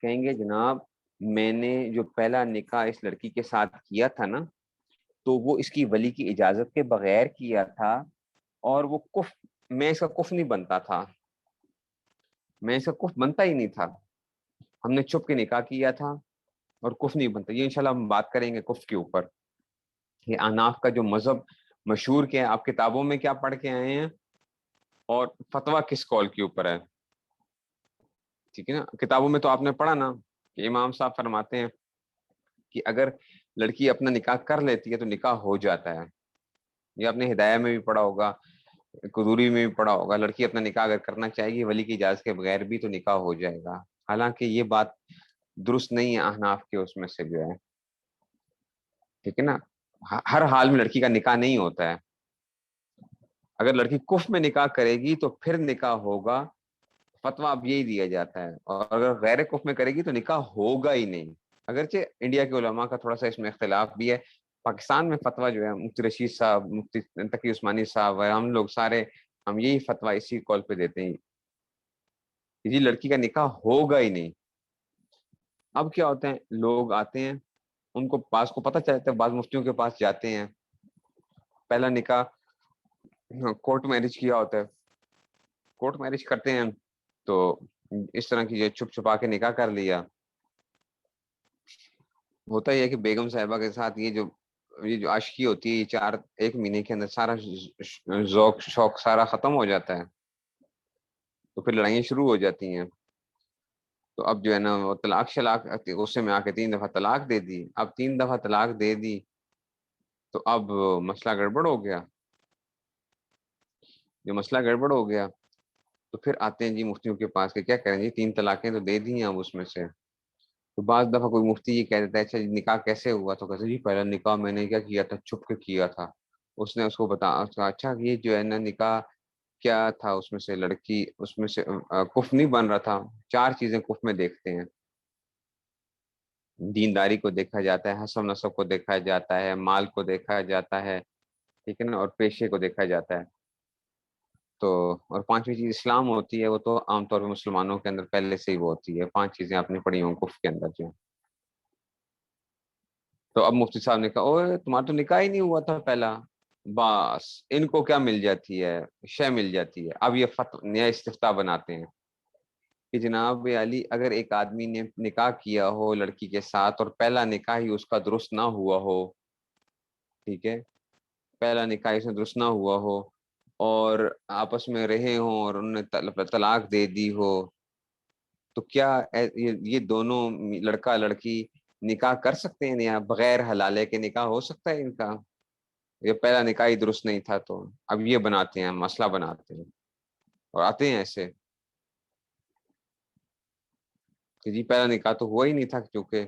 کہیں گے جناب میں نے جو پہلا نکاح اس لڑکی کے ساتھ کیا تھا نا، تو وہ اس کی ولی کی اجازت کے بغیر کیا تھا، اور وہ میں اس کا کف نہیں بنتا تھا، میں اس کا کف بنتا ہی نہیں تھا. ہم نے چھپ کے نکاح کیا تھا اور کف نہیں بنتا. یہ انشاءاللہ ہم بات کریں گے کف کے اوپر. یہ احناف کا جو مذہب مشہور کیا ہے، آپ کتابوں میں کیا پڑھ کے آئے ہیں اور فتویٰ کس قول کے اوپر ہے، ٹھیک ہے نا. کتابوں میں تو آپ نے پڑھا نا کہ امام صاحب فرماتے ہیں کہ اگر لڑکی اپنا نکاح کر لیتی ہے تو نکاح ہو جاتا ہے. یہ آپ نے ہدایہ میں بھی پڑھا ہوگا، قدوری میں بھی پڑھا ہوگا. لڑکی اپنا نکاح اگر کرنا چاہے گی ولی کی اجازت کے بغیر بھی تو نکاح ہو جائے گا. حالانکہ یہ بات درست نہیں ہے احناف کے اس میں سے جو ہے، ٹھیک ہے نا. ہر حال میں لڑکی کا نکاح نہیں ہوتا ہے. اگر لڑکی کف میں نکاح کرے گی تو پھر نکاح ہوگا، فتویٰ اب یہی دیا جاتا ہے. اور اگر غیر کف میں کرے گی تو نکاح ہوگا ہی نہیں. اگرچہ انڈیا کے علماء کا تھوڑا سا اس میں اختلاف بھی ہے. پاکستان میں فتویٰ جو ہے مفتی رشید صاحب، مفتی تقی عثمانی صاحب، ہم لوگ سارے ہم یہی فتویٰ اسی کال پہ دیتے ہیں کہ جی لڑکی کا نکاح ہوگا ہی نہیں. اب کیا ہوتے ہیں، لوگ آتے ہیں، ان کو بعض کو پتہ چلتا ہے، بعض مفتیوں کے پاس جاتے ہیں، پہلا نکاح کورٹ میرج کیا ہوتا ہے، کورٹ میرج کرتے ہیں تو اس طرح کی جو چھپ چھپا کے نکاح کر لیا. ہوتا ہی ہے کہ بیگم صاحبہ کے ساتھ یہ جو عاشقی ہوتی ہے، یہ 1 مہینے کے اندر سارا ذوق شوق سارا ختم ہو جاتا ہے، تو پھر لڑائیاں شروع ہو جاتی ہیں. تو اب جو ہے نا وہ طلاق شلاق غصے میں آ کے 3 دفعہ طلاق دے دی. اب 3 دفعہ طلاق دے دی تو اب مسئلہ گڑبڑ ہو گیا. جو مسئلہ گڑبڑ ہو گیا تو پھر آتے ہیں جی مفتیوں کے پاس کہ کیا کریں جی 3 طلاقیں تو دے دی ہیں اب اس میں سے. تو بعض دفعہ کوئی مفتی یہ کہہ دیتا ہے اچھا جی نکاح کیسے ہوا، تو کہتے جی پہلا نکاح میں نے کیا کیا تھا، چھپ کے کیا تھا. اس نے اس کو اچھا یہ جو ہے نا نکاح کیا تھا، اس میں سے لڑکی اس میں سے کف نہیں بن رہا تھا. 4 چیزیں کف میں دیکھتے ہیں، دینداری کو دیکھا جاتا ہے، حسب نسب کو دیکھا جاتا ہے، مال کو دیکھا جاتا ہے، ٹھیک ہے نا، اور پیشے کو دیکھا جاتا ہے. تو اور 5ویں چیز اسلام ہوتی ہے. وہ تو عام طور پہ مسلمانوں کے اندر پہلے سے ہی وہ ہوتی ہے. 5 چیزیں آپ نے پڑھی ہوں کف کے اندر جو. تو اب مفتی صاحب نے کہا اوے تمہارا تو نکاح ہی نہیں ہوا تھا پہلا. بس ان کو کیا مل جاتی ہے، شے مل جاتی ہے. اب یہ نیا استفتاء بناتے ہیں کہ جناب علی اگر ایک آدمی نے نکاح کیا ہو لڑکی کے ساتھ اور پہلا نکاح ہی اس کا درست نہ ہوا ہو، ٹھیک ہے، پہلا نکاح اس میں درست نہ ہوا ہو اور آپس میں رہے ہوں اور انہوں نے طلاق دے دی ہو، تو کیا یہ دونوں لڑکا لڑکی نکاح کر سکتے ہیں یا بغیر حلالے کے نکاح ہو سکتا ہے ان کا؟ یہ پہلا نکاح ہی درست نہیں تھا. تو اب یہ بناتے ہیں، مسئلہ بناتے ہیں اور آتے ہیں ایسے کہ جی پہلا نکاح تو ہوا ہی نہیں تھا کیونکہ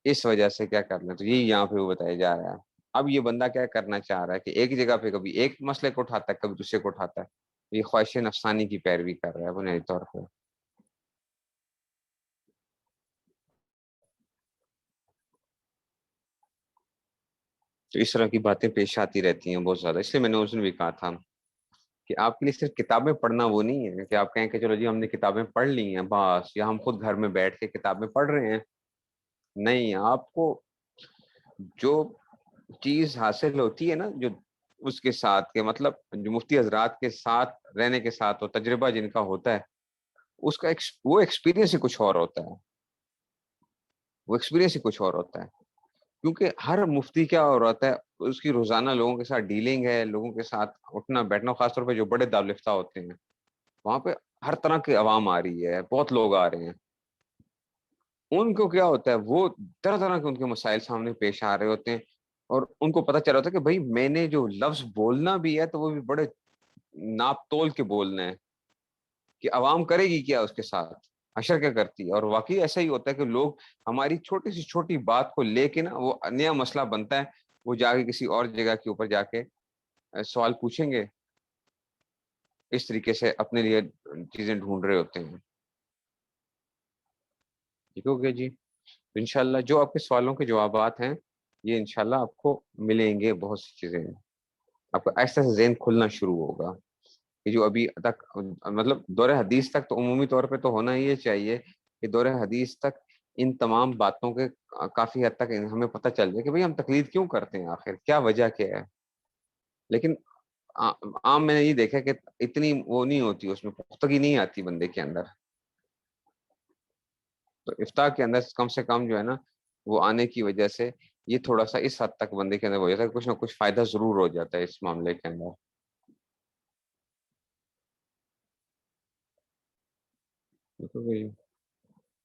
اس وجہ سے کیا کرنا. تو یہی یہاں پہ وہ بتایا جا رہا ہے. اب یہ بندہ کیا کرنا چاہ رہا ہے کہ ایک جگہ پہ کبھی ایک مسئلے کو اٹھاتا ہے، کبھی دوسرے کو اٹھاتا ہے. یہ خواہش نفسانی کی پیروی کر رہا ہے بنیادی طور پہ. تو اس طرح کی باتیں پیش آتی رہتی ہیں بہت زیادہ. اس لیے میں نے اس دن بھی کہا تھا کہ آپ کے لیے صرف کتابیں پڑھنا وہ نہیں ہے کہ آپ کہیں کہ چلو جی ہم نے کتابیں پڑھ لی ہیں بس، یا ہم خود گھر میں بیٹھ کے کتابیں پڑھ رہے ہیں. نہیں، آپ کو جو چیز حاصل ہوتی ہے نا جو اس کے ساتھ کے مطلب جو مفتی حضرات کے ساتھ رہنے کے ساتھ، اور تجربہ جن کا ہوتا ہے، اس کا وہ ایکسپیرینس ہی کچھ اور ہوتا ہے، وہ ایکسپیرینس ہی کچھ اور ہوتا ہے. کیونکہ ہر مفتی کیا ہو رہا ہے، اس کی روزانہ لوگوں کے ساتھ ڈیلنگ ہے، لوگوں کے ساتھ اٹھنا بیٹھنا، خاص طور پہ جو بڑے دارالفتہ ہوتے ہیں وہاں پہ ہر طرح کی عوام آ رہی ہے، بہت لوگ آ رہے ہیں. ان کو کیا ہوتا ہے، وہ طرح طرح کے ان کے مسائل سامنے پیش آ رہے ہوتے ہیں، اور ان کو پتہ چل رہا ہوتا ہے کہ بھائی میں نے جو لفظ بولنا بھی ہے تو وہ بھی بڑے ناپ تول کے بولنا ہے، کہ عوام کرے گی کیا اس کے ساتھ، حشر کیا کرتی ہے. اور واقعی ایسا ہی ہوتا ہے کہ لوگ ہماری چھوٹی سی چھوٹی بات کو لے کے نا، وہ نیا مسئلہ بنتا ہے، وہ جا کے کسی اور جگہ کے اوپر جا کے سوال پوچھیں گے، اس طریقے سے اپنے لیے چیزیں ڈھونڈ رہے ہوتے ہیں. ٹھیک ہو گیا جی. انشاءاللہ جو آپ کے سوالوں کے جوابات ہیں یہ انشاءاللہ آپ کو ملیں گے. بہت سی چیزیں آپ کا ایسا ذہن کھلنا شروع ہوگا کہ جو ابھی تک مطلب دور حدیث تک تو عمومی طور پہ تو ہونا ہی چاہیے کہ دور حدیث تک ان تمام باتوں کے کافی حد تک ہمیں پتہ چل جائے کہ بھئی ہم تقلید کیوں کرتے ہیں، آخر کیا وجہ کیا ہے. لیکن عام میں نے یہ دیکھا کہ اتنی وہ نہیں ہوتی، اس میں پختگی نہیں آتی بندے کے اندر. تو افتاء کے اندر کم سے کم جو ہے نا وہ آنے کی وجہ سے یہ تھوڑا سا اس حد تک بندے کے اندر ہو جاتا ہے، کچھ نہ کچھ فائدہ ضرور ہو جاتا ہے اس معاملے کے اندر. ٹھیک ہے بھائی.